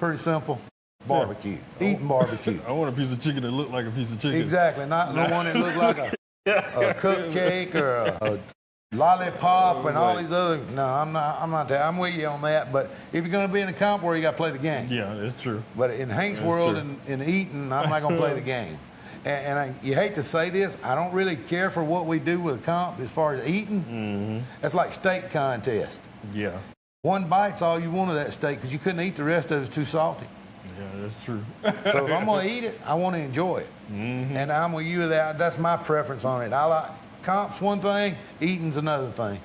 pretty simple. Barbecue, eating barbecue. I want a piece of chicken that looked like a piece of chicken. Exactly, not the one that looked like a cupcake or a lollipop and all these other. No, I'm not that. I'm with you on that. But if you're going to be in a comp where you got to play the game. Yeah, that's true. But in Hank's world and in eating, I'm not going to play the game. And you hate to say this, I don't really care for what we do with a comp as far as eating. That's like steak contest. Yeah. One bite's all you want of that steak because you couldn't eat the rest of it. It's too salty. Yeah, that's true. So if I'm going to eat it, I want to enjoy it. And I'm with you. That's my preference on it. I like comps one thing, eating's another thing.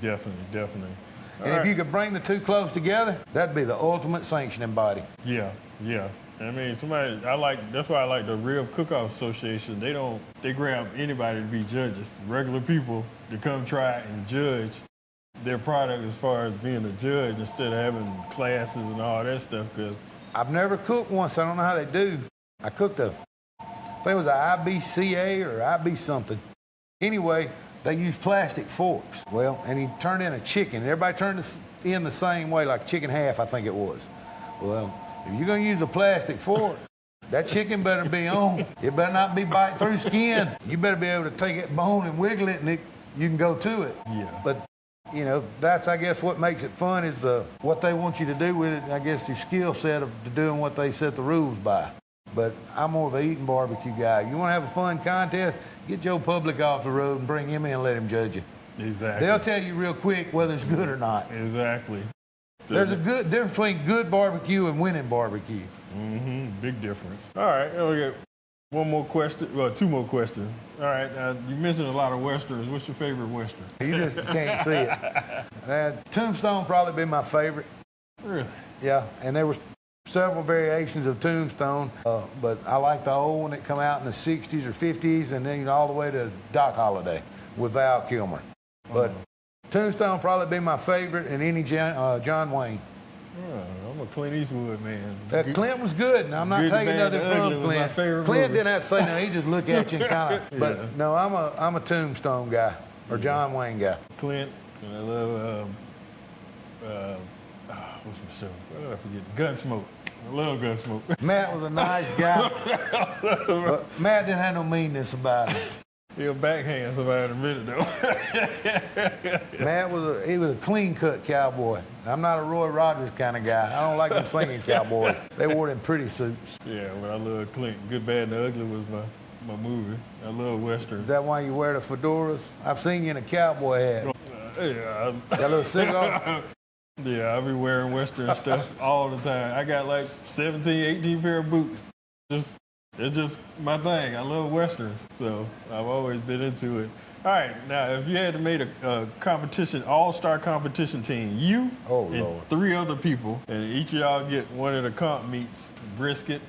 Definitely. And if you could bring the two close together, that'd be the ultimate sanctioning body. Yeah. I mean, that's why I like the Rib Cook-Off Association. They grab anybody to be judges, regular people to come try and judge their product as far as being a judge instead of having classes and all that stuff. Because I've never cooked once. I don't know how they do. I cooked I think it was an IBCA or IB something. Anyway, they use plastic forks. Well, and he turned in a chicken. Everybody turned it in the same way, like chicken half, I think it was. Well, if you're going to use a plastic fork, that chicken better be on. It better not be bite through skin. You better be able to take that bone and wiggle it, and you can go to it. Yeah. But that's, I guess, what makes it fun is what they want you to do with it. I guess your skill set of doing what they set the rules by. But I'm more of an eating barbecue guy. You want to have a fun contest? Get Joe Public off the road and bring him in and let him judge you. Exactly. They'll tell you real quick whether it's good or not. Exactly. There's a good difference between good barbecue and winning barbecue. Big difference. All right, okay. One more question. Well, two more questions. All right, you mentioned a lot of Westerns. What's your favorite Western? You just can't see it. Tombstone probably be my favorite. Really? Yeah, and there was several variations of Tombstone, but I like the old one that come out in the 60s or 50s, and then all the way to Doc Holliday with Val Kilmer. But Tombstone probably be my favorite, and any John Wayne. I'm a Clint Eastwood man. Clint was good, and I'm not Good, taking Bad, nothing and Ugly from was my Clint. favorite Clint movie. didn't have to say no; he just look at you and kind of. Yeah. But no, I'm a Tombstone guy or John Wayne guy. Clint, and I love what's my show? What did I forget? Gunsmoke. I love Gunsmoke. Matt was a nice guy, but Matt didn't have no meanness about him. He'll backhand somebody in a minute though. Matt was a clean-cut cowboy. I'm not a Roy Rogers kind of guy. I don't like them singing cowboys. They wore them pretty suits. Yeah, but I love Clint. Good, Bad, and Ugly was my movie. I love westerns. Is that why you wear the fedoras? I've seen you in a cowboy hat. Yeah, Got a little cigar? yeah, I be wearing western stuff all the time. I got like 17, 18 pair of boots. It's just my thing. I love westerns, so I've always been into it. All right, now if you had to make a competition, all-star competition team, you and Lord. 3 other people, and each of y'all get one of the comp meats: brisket,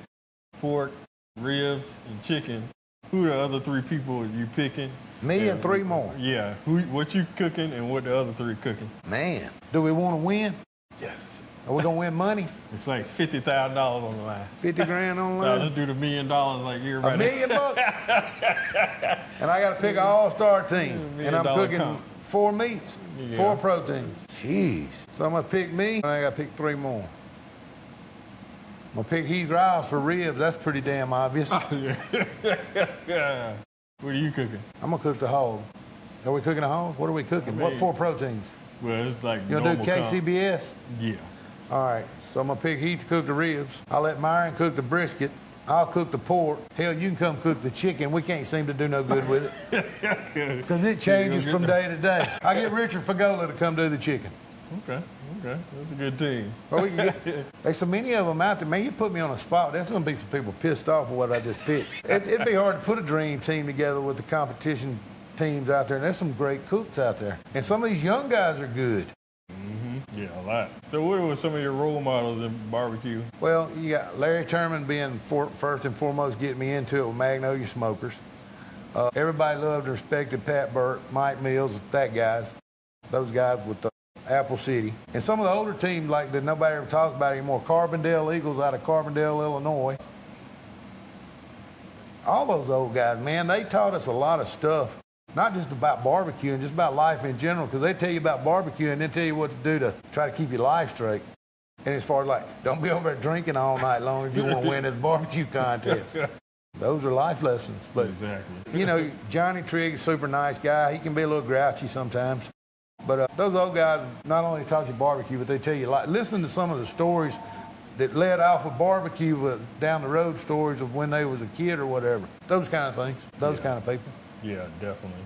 pork, ribs, and chicken. Who the other 3 people are you picking? Me and 3 more. Yeah, what you cooking and what the other 3 cooking? Man, do we want to win? Yes. Are we gonna win money? It's like $50,000 on the line. 50 grand on Now line? let's do the $1 million like everybody. $1 million bucks? And I gotta pick an all-star team. And I'm $1 cooking comp. 4 meats, Yeah. 4 proteins. Jeez. So I'm gonna pick me, and I gotta pick 3 more. I'm gonna pick Heath Riles for ribs. That's pretty damn obvious. Yeah. What are you cooking? I'm gonna cook the hog. Are we cooking a hog? What are we cooking? What 4 proteins? Well, it's like You gonna do normal comp. KCBS? Yeah. All right, so I'm gonna pick Heath to cook the ribs. I'll let Myron cook the brisket. I'll cook the pork. Hell, you can come cook the chicken. We can't seem to do no good with it because it changes from day to day. I get Richard Fagola to come do the chicken. Okay. That's a good team. Or we can get, there's so many of them out there. Man, you put me on a spot. There's gonna be some people pissed off with what I just picked. It'd be hard to put a dream team together with the competition teams out there. And there's some great cooks out there. And some of these young guys are good. Yeah, a lot. So what were some of your role models in barbecue? Well, you got Larry Terman being first and foremost getting me into it with Magnolia Smokers. Everybody loved and respected Pat Burke, Mike Mills, those guys with the Apple City. And some of the older teams like that nobody ever talks about anymore, Carbondale Eagles out of Carbondale, Illinois. All those old guys, man, they taught us a lot of stuff. Not just about barbecue and just about life in general, because they tell you about barbecue and then tell you what to do to try to keep your life straight. And as far as like, don't be over there drinking all night long if you want to win this barbecue contest. Those are life lessons. But, Exactly. you know, Johnny Trigg is a super nice guy. He can be a little grouchy sometimes. But those old guys not only taught you barbecue, but they tell you, like, listen to some of the stories that led off of barbecue with down the road stories of when they was a kid or whatever. Those kind of things. Those kind of people. Yeah, definitely.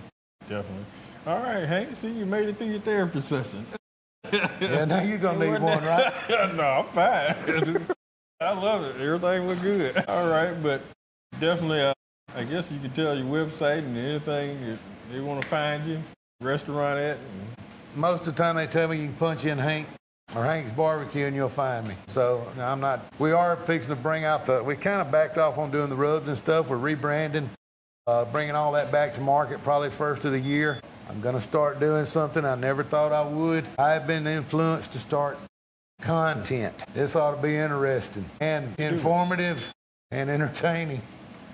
All right, Hank, see, you made it through your therapy session. Yeah, now you're going to need one, right? No, I'm fine. I love it. Everything was good. All right, but definitely, I guess you can tell your website and anything they want to find you, restaurant at. Most of the time they tell me you can punch in Hank or Hank's Barbecue and you'll find me. So we are fixing to bring out we kind of backed off on doing the rubs and stuff. We're rebranding. Bringing all that back to market probably first of the year. I'm going to start doing something I never thought I would. I have been influenced to start content. This ought to be interesting and informative and entertaining.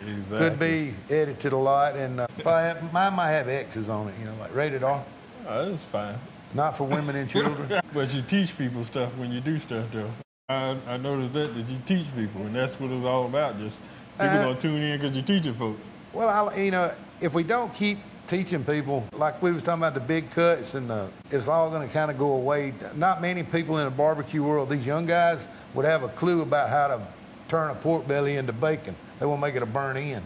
Exactly. Could be edited a lot, and mine might have X's on it, like rated R. Oh, that's fine. Not for women and children. But you teach people stuff when you do stuff, though. I noticed that you teach people, and that's what it's all about. Just people going to tune in because you're teaching folks. Well, if we don't keep teaching people, like we was talking about the big cuts and it's all going to kind of go away. Not many people in the barbecue world, these young guys, would have a clue about how to turn a pork belly into bacon. They won't make it a burn in.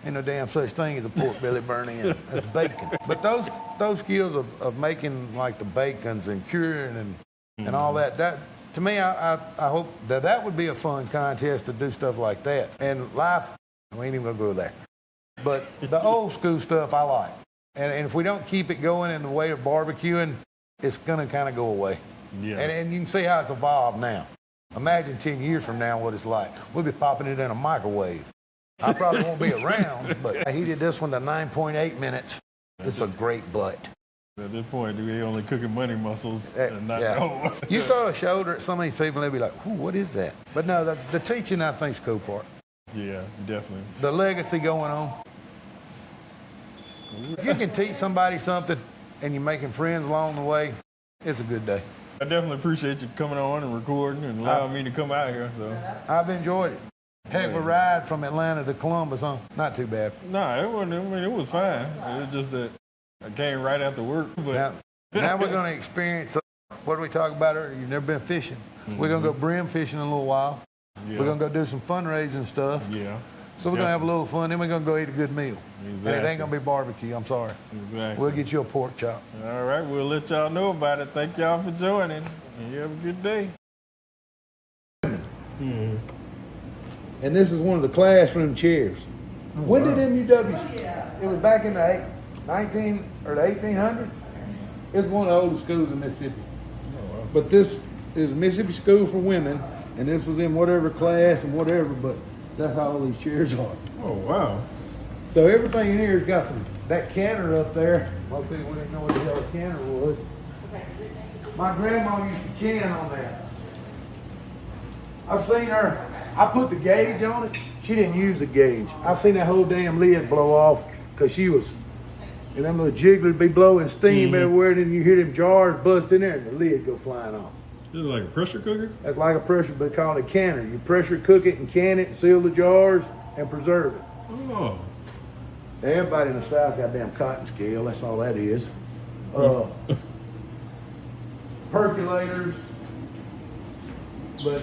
Ain't no damn such thing as a pork belly burn in. That's bacon. But those skills of making like the bacons and curing and all that to me, I hope that would be a fun contest to do stuff like that. And life, we ain't even gonna go there. But the old school stuff I like. And if we don't keep it going in the way of barbecuing, it's going to kind of go away. Yeah. And you can see how it's evolved now. Imagine 10 years from now what it's like. We'll be popping it in a microwave. I probably won't be around, but I heated this one to 9.8 minutes. It's a great butt. At this point, we only cooking money muscles and not Yeah. You throw a shoulder at some of these people, they'll be like, "Ooh, what is that?" But no, the teaching, I think, is the cool part. Yeah, definitely. The legacy going on. If you can teach somebody something and you're making friends along the way, it's a good day. I definitely appreciate you coming on and recording and allowing me to come out here. So I've enjoyed it. Heck of a ride from Atlanta to Columbus, huh? Not too bad. Nah, it wasn't. I mean, it was fine. It was just that I came right after work. But Now we're going to experience, what did we talk about earlier? You've never been fishing. We're going to go brim fishing in a little while. Yeah. We're going to go do some fundraising stuff. Yeah. So we're going to have a little fun, then we're going to go eat a good meal. Exactly. And it ain't going to be barbecue, I'm sorry. Exactly. We'll get you a pork chop. All right, we'll let y'all know about it. Thank y'all for joining, and you have a good day. And this is one of the classroom chairs. When did MUW? It was back in the 1800s. It's one of the oldest schools in Mississippi. But this is Mississippi School for Women, and this was in whatever class and whatever, but that's how all these chairs are. Oh, wow. So everything in here has got that canner up there. Most people wouldn't know what the hell a canner was. My grandma used to can on that. I've seen her, I put the gauge on it. She didn't use the gauge. I've seen that whole damn lid blow off because she was, and them little jigglers be blowing steam everywhere, and then you hear them jars bust in there and the lid go flying off. This is like a pressure cooker? That's like a pressure, but called a canner. You pressure cook it and can it, seal the jars, and preserve it. Oh. Everybody in the South got damn cotton scale, that's all that is. Percolators, but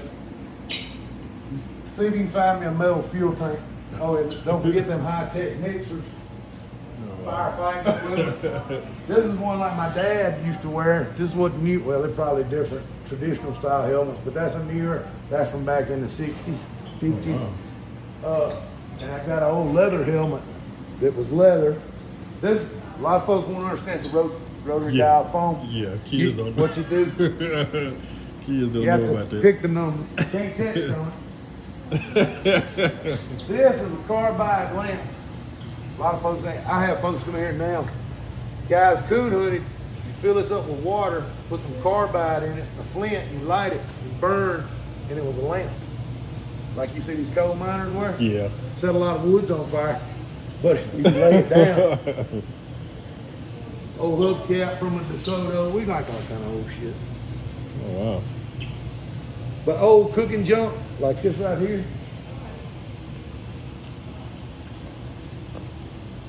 see if you can find me a metal fuel tank. Oh, and don't forget them high-tech mixers, firefighting equipment. This is one like my dad used to wear. This wasn't new, well, they're probably different traditional style helmets, but that's a newer, that's from back in the 60s, 50s. And I got an old leather helmet that was leather. This, a lot of folks won't understand, it's a rotary dial phone. Yeah, kids don't know. What you do? Kids don't You know have about to that. pick the number. You can't text on it. This is a carbide lamp. A lot of folks say, I have folks come here now. Guys coon hunted, you fill this up with water, put some carbide in it, a flint, you light it, you burn, and it was a lamp. Like you see these coal miners wear? Yeah. Set a lot of woods on fire, but if you lay it down. Old hubcap from a DeSoto, we like all kind of old shit. Oh, wow. But old cooking junk, like this right here.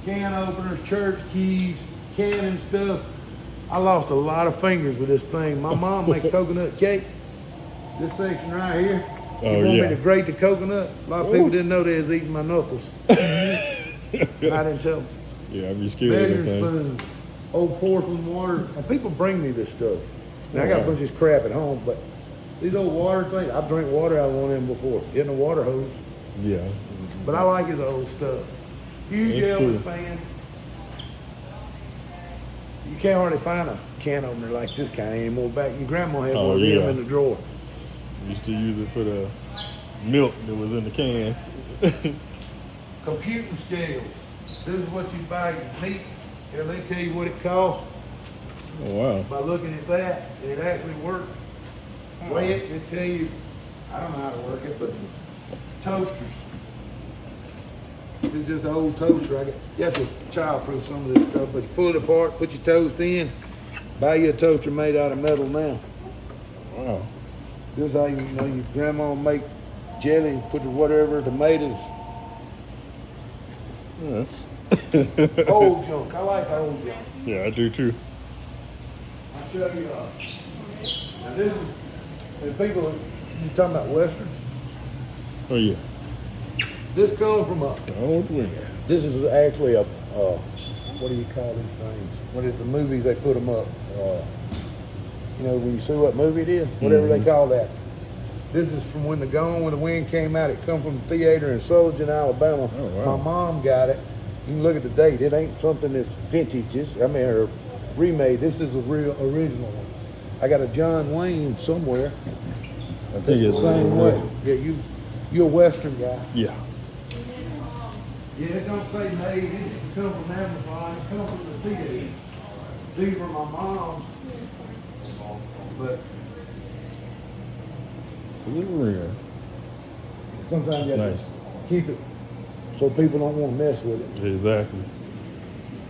Can openers, church keys, canning stuff. I lost a lot of fingers with this thing. My mom makes coconut cake. This section right here. She want me to grate the coconut. A lot of people didn't know they was eating my knuckles. I didn't tell them. Yeah, I'd be scared of that Measuring thing. spoons, old porcelain water. And people bring me this stuff. Now I got a bunch of this crap at home, but these old water things, I've drank water out of one of them before, in a water hose. Yeah. But I like his old stuff. Huge That's Elvis cool. fan. You can't hardly find a can opener like this kind anymore. Back your grandma had one of them in the drawer. Used to use it for the milk that was in the can. Computing scales. This is what you buy your meat. Here, they tell you what it costs Oh, wow. by looking at that, and it actually works. Weigh it, they tell you, I don't know how to work it, but toasters. It's just an old toaster. You have to childproof some of this stuff, but you pull it apart, put your toast in, buy you a toaster made out of metal now. Wow. This is how you know your grandma make jelly, put whatever, tomatoes. Yeah. Old junk. I like old junk. Yeah, I do too. I'll show you. Now this is, and people, you talking about Western? Oh, yeah. This comes from a, Don't win. this is actually a, what do you call these things? What is the movies they put them up? You know, when you see what movie it is, whatever they call that. This is from when the Gone with the Wind came out. It come from the theater in Sullivan, Alabama. Oh, wow. My mom got it. You can look at the date. It ain't something that's vintage. Or remade. This is a real original one. I got a John Wayne somewhere. I think It's the it's same way. Yeah, you're a Western guy. Yeah. Yeah, it don't say made. It come from Amazon. It come from the theater. these were my mom's, but Look real. sometimes you have Nice. to keep it so people don't want to mess with it. Exactly.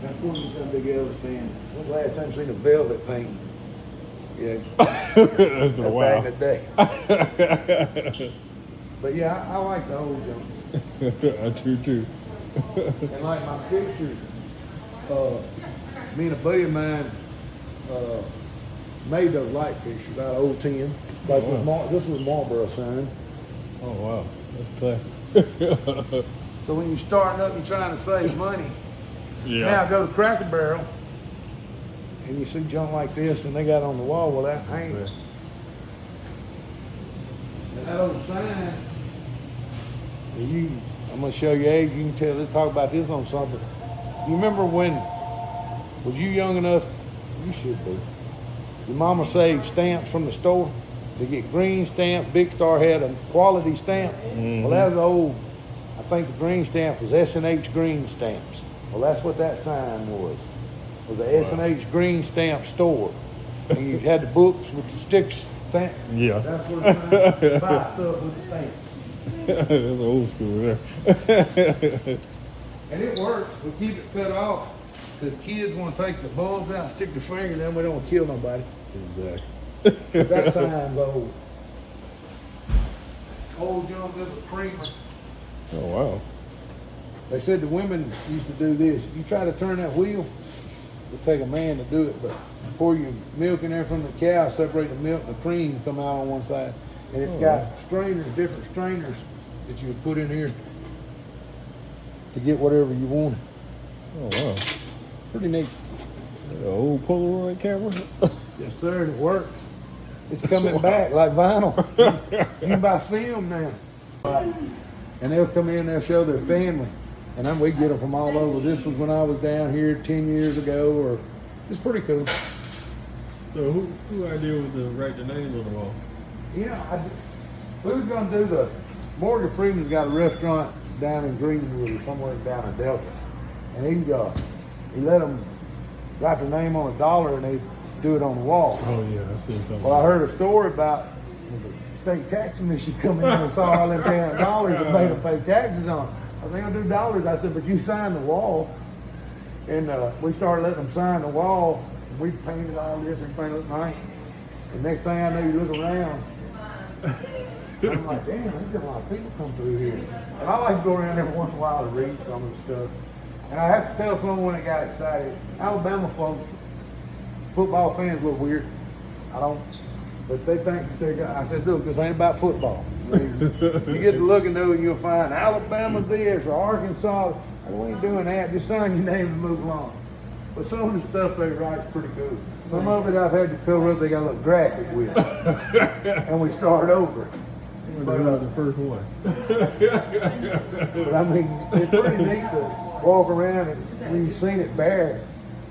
That's one of some big Elvis fan. When's the last time you seen a velvet painting? Yeah, That's that's a back wow. in the day. But yeah, I like the old junk. I do too. And like my pictures, me and a buddy of mine made those light fixtures about 010. Like this was Marlboro sign. Oh wow, that's classic. So when you're starting up, you're trying to save money. Yeah. Now go to Cracker Barrel, and you see junk like this, and they got on the wall, well, that hangs. Yeah. And that old sign, I'm gonna show you age, you can tell, let's talk about this on something. You remember when, was you young enough, you should be, your mama saved stamps from the store? They get green stamp, Big Star had a quality stamp. Well, that was the old, I think the green stamp was S&H green stamps. Well, that's what that sign was the S&H green stamp store. And you had the books with the sticks stamp. Yeah. That's what it's sign, buy stuff with the stamps. That's old school there. And it works. We keep it cut off because kids want to take the bulbs out and stick their finger in them. We don't want to kill nobody. Exactly. But that sign's old. Old junk is a creamer. Oh wow. They said the women used to do this. You try to turn that wheel, it'll take a man to do it, but pour your milk in there from the cow, separate the milk and the cream come out on one side. And it's got strainers, different strainers that you would put in here to get whatever you wanted. Oh wow. Pretty neat. That old Polaroid camera. Yes, sir, and it works. It's coming back like vinyl. You can buy film now. And they'll come in, they'll show their family. And then we get them from all over. This was when I was down here 10 years ago, or it's pretty cool. So who idea was to write the names on the wall? You know, who's going to do the, Morgan Freeman's got a restaurant down in Greenwood or somewhere down in Delta. And he let them write their name on $1 and they do it on the wall. Oh yeah, I seen something. Well, I heard a story about the state tax commission come in and saw all them damn dollars and made them pay taxes on them. I think I'll do dollars. I said, but you signed the wall. And we started letting them sign the wall. And we painted all this, everything looked nice. And next thing I know, you look around. I'm like, damn, there's been a lot of people come through here. And I like to go around every once in a while to read some of the stuff. And I have to tell someone that got excited. Alabama folks, football fans were weird. I don't, but they think that they're, I said, look, this ain't about football. I mean, you get to looking though and you'll find Alabama this or Arkansas. We ain't doing that, just sign your name and move along. But some of the stuff they write's pretty cool. Some of it I've had to cover up, they got a little graphic with. And we start over. That was the first one. But I mean, it's pretty neat to walk around and when you've seen it bare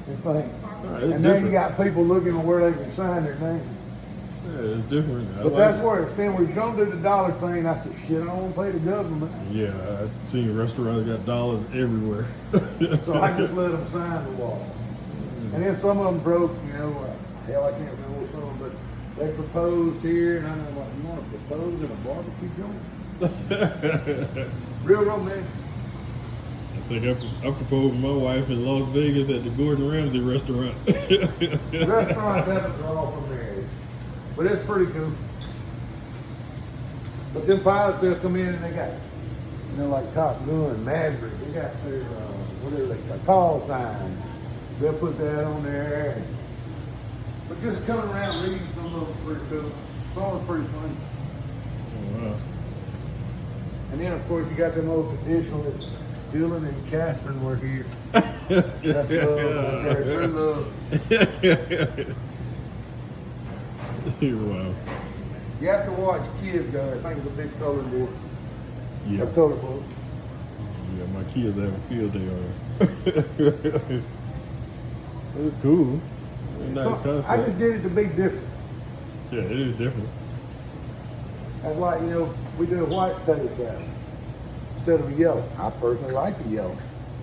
and think. And now you got people looking at where they can sign their name. Yeah, it's different. But that's where it's been. We're going to do the dollar thing. I said, shit, I don't want to pay the government. Yeah, I've seen restaurants got dollars everywhere. So I just let them sign the wall. And then some of them broke, you know, hell, I can't remember some of them, but they proposed here, and I know, like, you want to propose in a barbecue joint? Real romantic. I think I proposed to my wife in Las Vegas at the Gordon Ramsay restaurant. Restaurants have to draw from marriage, but it's pretty cool. But them pilots, they'll come in and they got, you know, like Top Gun, Maverick, they got their, whatever they call call signs. They'll put that on there. But just coming around reading some of them pretty cool. Some of them pretty funny. Oh, wow. And then, of course, you got them old traditionalists. Dylan and Catherine were here. That's love. That's true love. Wow. You have to watch kids go. I think it's a big color board. Yeah. A color board. Yeah, my kids have a field day on it. It was cool. It was nice concept. I just did it to be different. Yeah, it is different. That's like, you know, we do a white potato salad instead of a yellow. I personally like the yellow.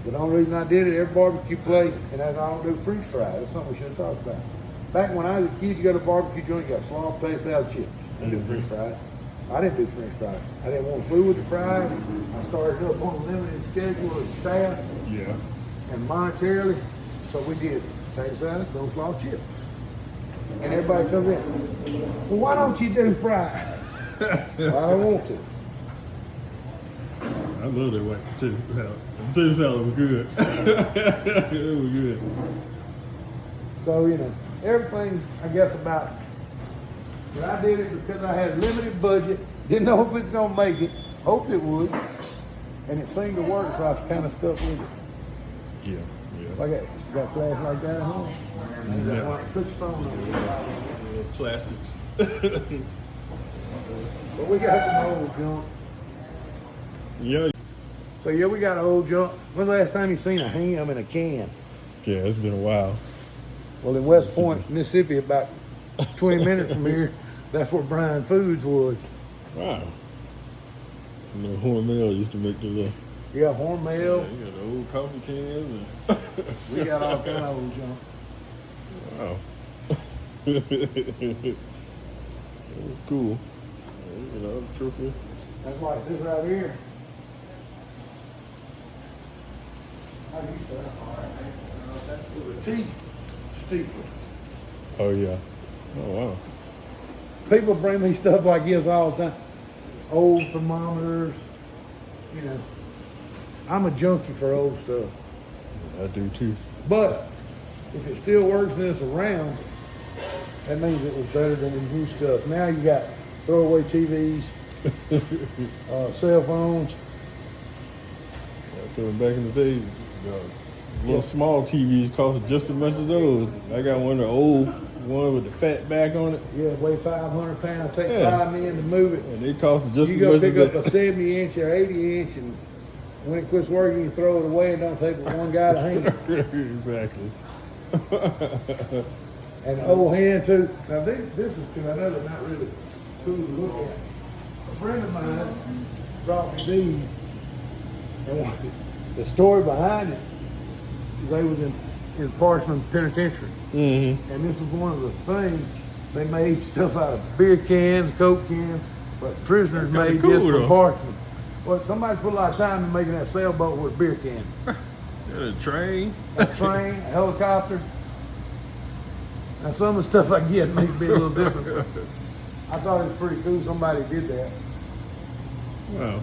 But the only reason I did it, every barbecue place, and I don't do French fries. That's something we should have talked about. Back when I was a kid, you go to a barbecue joint, you got slaw, potato salad, chips. I didn't do French fries. I didn't do French fries. I didn't want food with the fries. I started up on a limited schedule with staff. Yeah. And monetarily, so we did potato salad, coleslaw, chips. And everybody comes in, well, why don't you do fries? Well, I don't want to. I love that white potato salad. The potato salad was good. It was good. So, you know, everything, I guess, about it. But I did it because I had a limited budget, didn't know if it's gonna make it, hoped it would, and it seemed to work, so I was kind of stuck with it. Yeah, yeah. Like that, you got a flashlight down here? Yeah. Put your phone on. Plastics. But we got some old junk. Yeah. So yeah, we got old junk. When's the last time you seen a ham in a can? Yeah, it's been a while. Well, in West Point, Mississippi, about 20 minutes from here, that's where Brian Foods was. Wow. You know, Hormel used to make the little. Yeah, Hormel. Yeah, you got the old coffee cans. We got all kind of old junk. Wow. It was cool. You know, truthfully. That's like this right here. How do you say that? That's with a T steeple. Oh yeah. Oh wow. People bring me stuff like this all the time. Old thermometers, you know. I'm a junkie for old stuff. I do too. But if it still works and it's around, that means it was better than the new stuff. Now you got throwaway TVs, cell phones. Back in the day, little small TVs cost just as much as those. I got one of the old one with the fat back on it. Yeah, weigh 500 pounds, take 5 men to move it. And they cost just You as go much pick as up that. a 70 inch or 80 inch, and when it quits working, you throw it away and don't take but one guy to hang it. Exactly. And the old hand too. Now this is, because I know they're not really cool to look at. A friend of mine brought me these, and the story behind it is they was in Parchman Penitentiary. Mm-hmm. And this was one of the things, they made stuff out of beer cans, Coke cans, but prisoners made cool, this from though. Parchman. Well, somebody put a lot of time in making that sailboat with a beer can. And a train. A train, a helicopter. Now some of the stuff I get may be a little different, but I thought it was pretty cool somebody did that. Wow.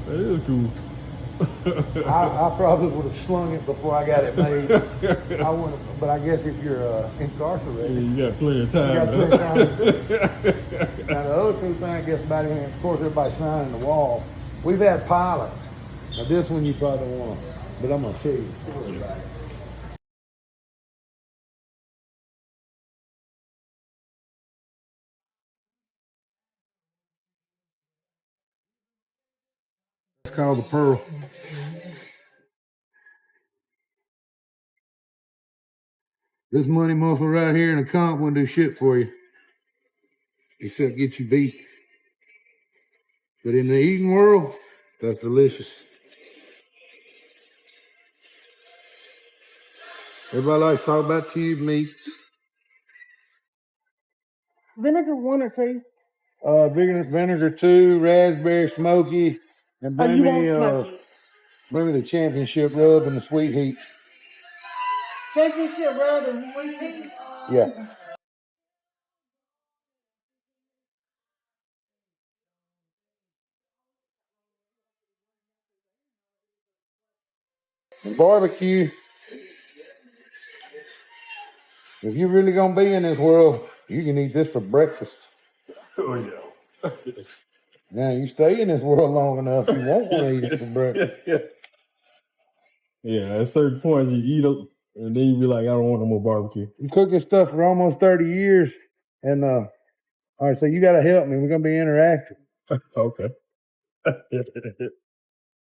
That is cool. I probably would have slung it before I got it made. I wouldn't, but I guess if you're incarcerated, You got plenty of time. you got plenty of time to do it. Now the other cool thing I guess about it, of course everybody's signing the wall. We've had pilots. Now this one you probably don't want to, but I'm gonna tell you a story about it. It's called the Pearl. This money muscle right here in the comp won't do shit for you, except get you beat. But in the eating world, that's delicious. Everybody likes to talk about tube meat. Vinegar 1 or 2? Vinegar 2, raspberry smoky, and Oh, bring you won't me smoke it. bring me the championship rub and the sweet heat. Championship rub and sweet heat. Yeah. Barbecue. If you're really gonna be in this world, you can eat this for breakfast. Oh yeah. Now you stay in this world long enough, you won't want to eat it for breakfast. Yeah, at certain points you eat it, and then you be like, I don't want no more barbecue. You cook this stuff for almost 30 years, and all right, so you gotta help me. We're gonna be interactive. Okay.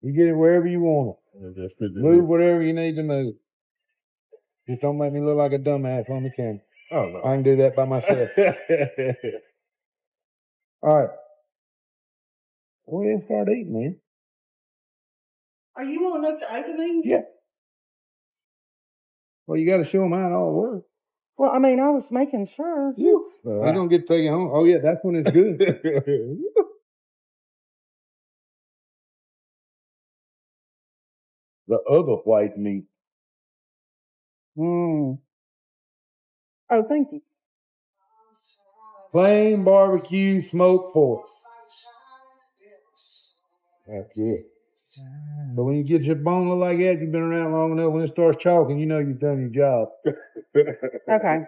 You get it wherever you want it. Move whatever you need to move. Just don't make me look like a dumbass on the camera. Oh no. I can do that by myself. All right. Go ahead and start eating, man. Are you old enough to open these? Yeah. Well, you got to show them how it all works. Well, I mean, I was making sure. You don't get to take it home. Oh, yeah, that's when it's good. The other white meat. Mm. Oh, thank you. Plain barbecue smoked pork. That's it. So when you get your bone look like that, you've been around long enough. When it starts chalking, you know you've done your job. Okay.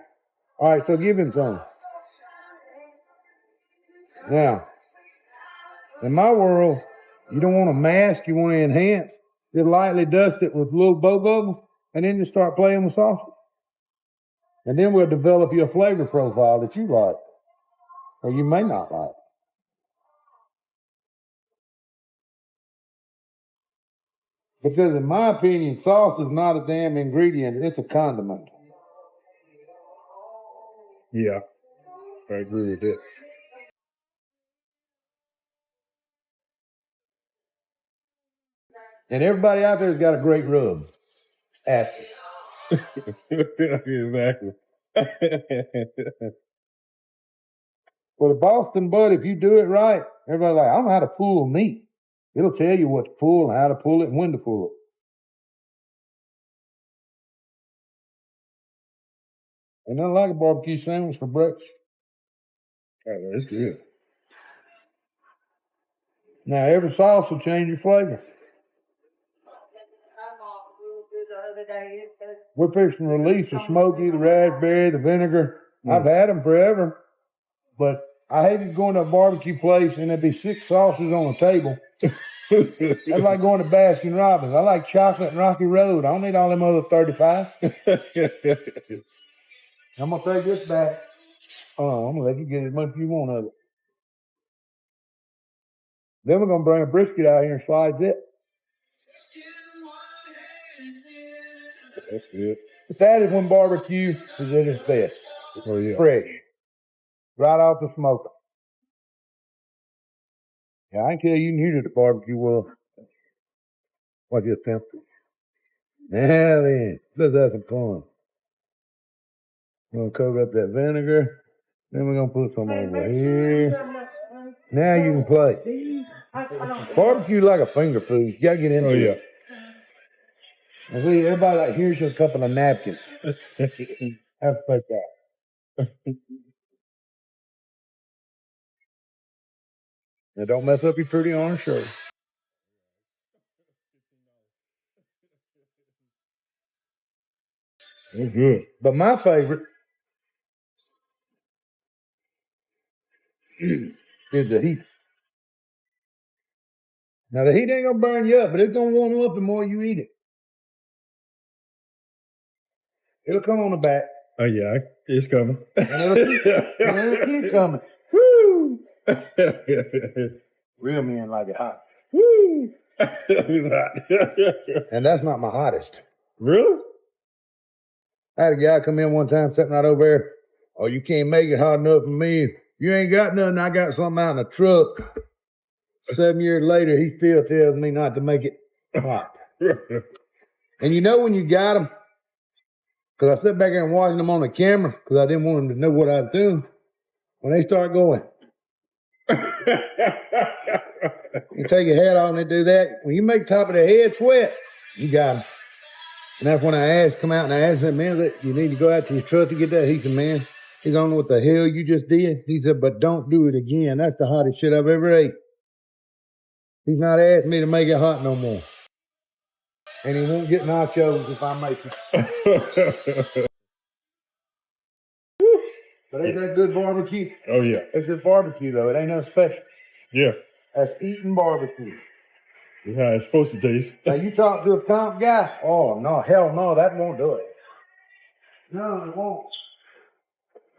All right, so give him some. Now, in my world, you don't want to mask, you want to enhance. Just lightly dust it with little bow bubbles, and then you start playing with sausage. And then we'll develop your flavor profile that you like, or you may not like. Because in my opinion, sauce is not a damn ingredient, it's a condiment. Yeah, I agree with that. And everybody out there's got a great rub. Ask it. Exactly. For the Boston Bud, if you do it right, everybody's like, I don't know how to pull meat. It'll tell you what to pull and how to pull it and when to pull it. And nothing like a barbecue sandwich for breakfast. Oh, that's good. Now, every sauce will change your flavor. We're fixing to release the smoky, the raspberry, the vinegar. I've had them forever, but I hated going to a barbecue place and there'd be 6 sauces on the table. That's like going to Baskin Robbins. I like chocolate and Rocky Road. I don't need all them other 35. I'm going to take this back. Oh, I'm going to let you get as much as you want of it. Then we're going to bring a brisket out here and slice it. That's good. But that is when barbecue is at its best. Oh, yeah. Fresh. Right off the smoker. Yeah, I can tell you can hear it at the barbecue world. Watch this, Tim. Now then, let's have some fun. We're going to cover up that vinegar. Then we're going to put some over here. Now you can play. Barbecue like a finger food. You got to get into it. And see, everybody like, here's your couple of napkins. Have to put that. Now don't mess up your pretty orange shirt. It's good. But my favorite is the heat. Now the heat ain't gonna burn you up, but it's gonna warm you up the more you eat it. It'll come on the back. Oh, yeah, it's coming. And it'll keep coming. Woo! Real men like it hot. Woo! And that's not my hottest. Really? I had a guy come in one time sitting right over there. Oh, you can't make it hot enough for me. You ain't got nothing. I got something out in the truck. 7 years later, he still tells me not to make it hot. And you know when you got them? Because I sit back there and watching them on the camera because I didn't want them to know what I was doing. When they start going, you take your hat off and they do that. When you make top of their head sweat, you got them. And that's when I come out and I asked him, man, you need to go out to your truck to get that. He said, man, he don't know what the hell you just did. He said, but don't do it again. That's the hottest shit I've ever ate. He's not asking me to make it hot no more. And he won't get nachos if I make it. But ain't that good barbecue? Oh, yeah. It's just barbecue, though. It ain't nothing special. Yeah. That's eating barbecue. That's how it's supposed to taste. Now, you talk to a comp guy? Oh, no, hell no, that won't do it. No, it won't.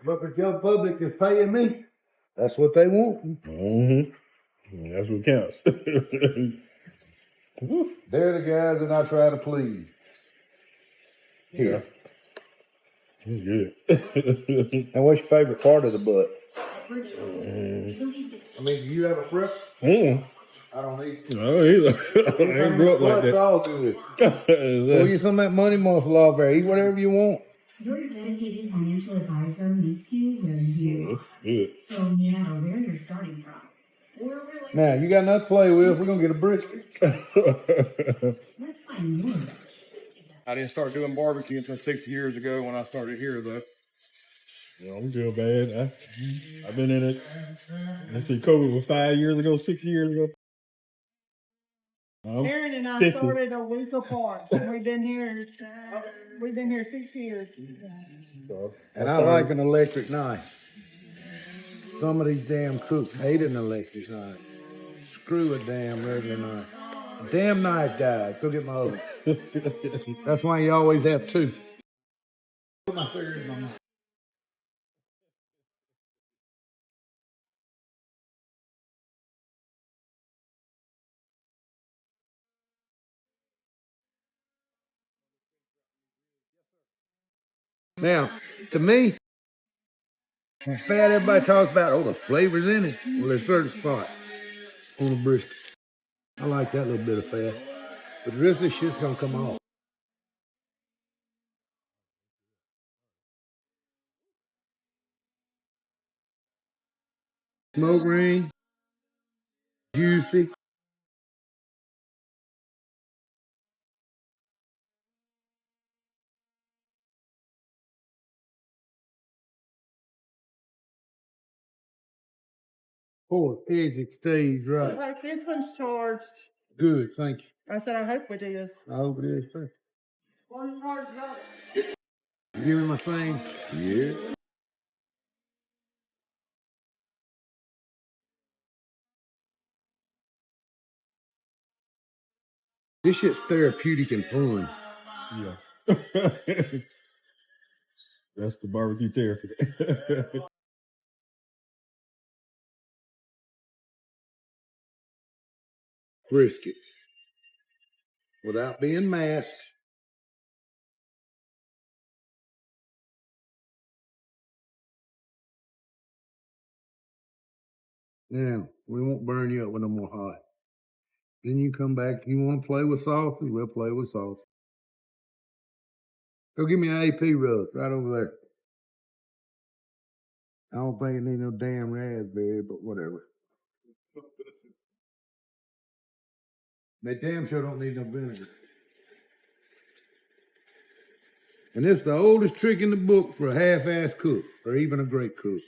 But if your public is paying me, that's what they want. Mm-hmm. That's what counts. They're the guys that I try to please. Here. That's good. And what's your favorite part of the butt? I mean, do you have a preference? I don't eat. No, either. I ain't grew up like It's that. all good. Pour you some of that money muscle off there. Eat whatever you want. Your dedicated financial advisor meets you where you Good. so no matter where you're starting from. Now, you got enough to play with. We're going to get a brisket. Let's find more. I didn't start doing barbecue until 6 years ago when I started here, though. Yeah, I'm still bad. I've been in it. Let's see, COVID was 5 years ago, 6 years ago. Aaron and I 50. started a week apart. We've been here 6 years. So, And I like an electric knife. Some of these damn cooks hate an electric knife. Screw a damn regular knife. A damn knife died. Go get my other. That's why you always have two. Put my fingers in my mouth. Now, to me, when fat, everybody talks about, oh, the flavor's in it. Well, there's certain spots on the brisket. I like that little bit of fat. But the rest of this shit's gonna come off. Smoke ring, juicy. Oh, eggs it stays right. Like this one's charged. Good, thank you. I said, I hope it is. I hope it is too. One charged up. Give me my thing. Yeah. This shit's therapeutic and fun. yeah. That's the barbecue therapy. Brisket. Without being masked. Now, we won't burn you up with no more hot. Then you come back. If you want to play with sauce, we'll play with sauce. Go give me an AP rub right over there. I don't think it need no damn raspberry, but whatever. They damn sure don't need no vinegar. And it's the oldest trick in the book for a half-assed cook, or even a great cook.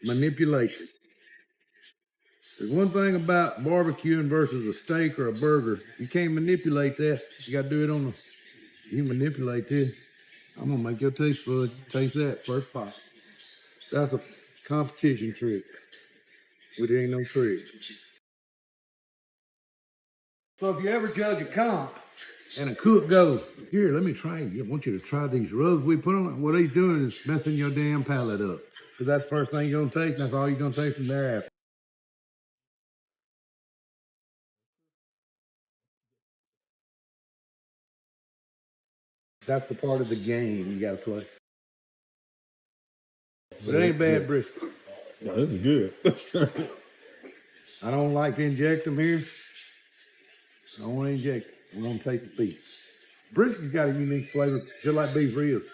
Manipulation. There's one thing about barbecuing versus a steak or a burger. You can't manipulate that. You got to do it on the... You manipulate this. I'm going to make your taste bud taste that first pop. That's a competition trick. But it ain't no trick. So if you ever judge a comp and a cook goes, here, let me try it. I want you to try these rubs we put on. What he's doing is messing your damn palate up. Because that's the first thing you're going to taste, and that's all you're going to taste from thereafter. That's the part of the game you got to play. But it ain't bad brisket. No, this is good. I don't like to inject them here. I don't want to inject them. I want to taste the beef. Brisket's got a unique flavor, just like beef ribs.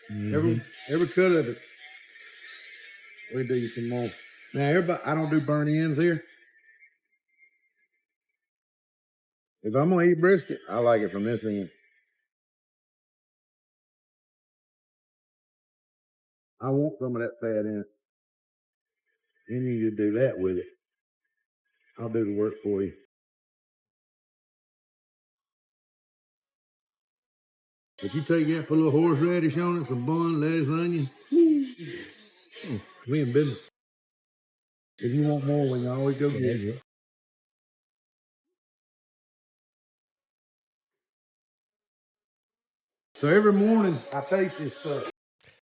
Every cut of it. We'll do you some more. Now, everybody, I don't do burnt ends here. If I'm going to eat brisket, I like it from this end. I want some of that fat in it. You need to do that with it. I'll do the work for you. But you take that, put a little horseradish on it, some bun, lettuce, onion. We in business. If you want more, we can always go get it. So every morning, I taste this stuff.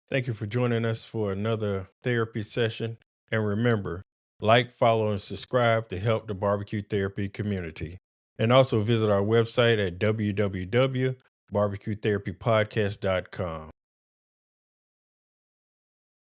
Thank you for joining us for another therapy session. And remember, like, follow, and subscribe to help the barbecue therapy community. And also visit our website at www.bbqtherapypodcast.com.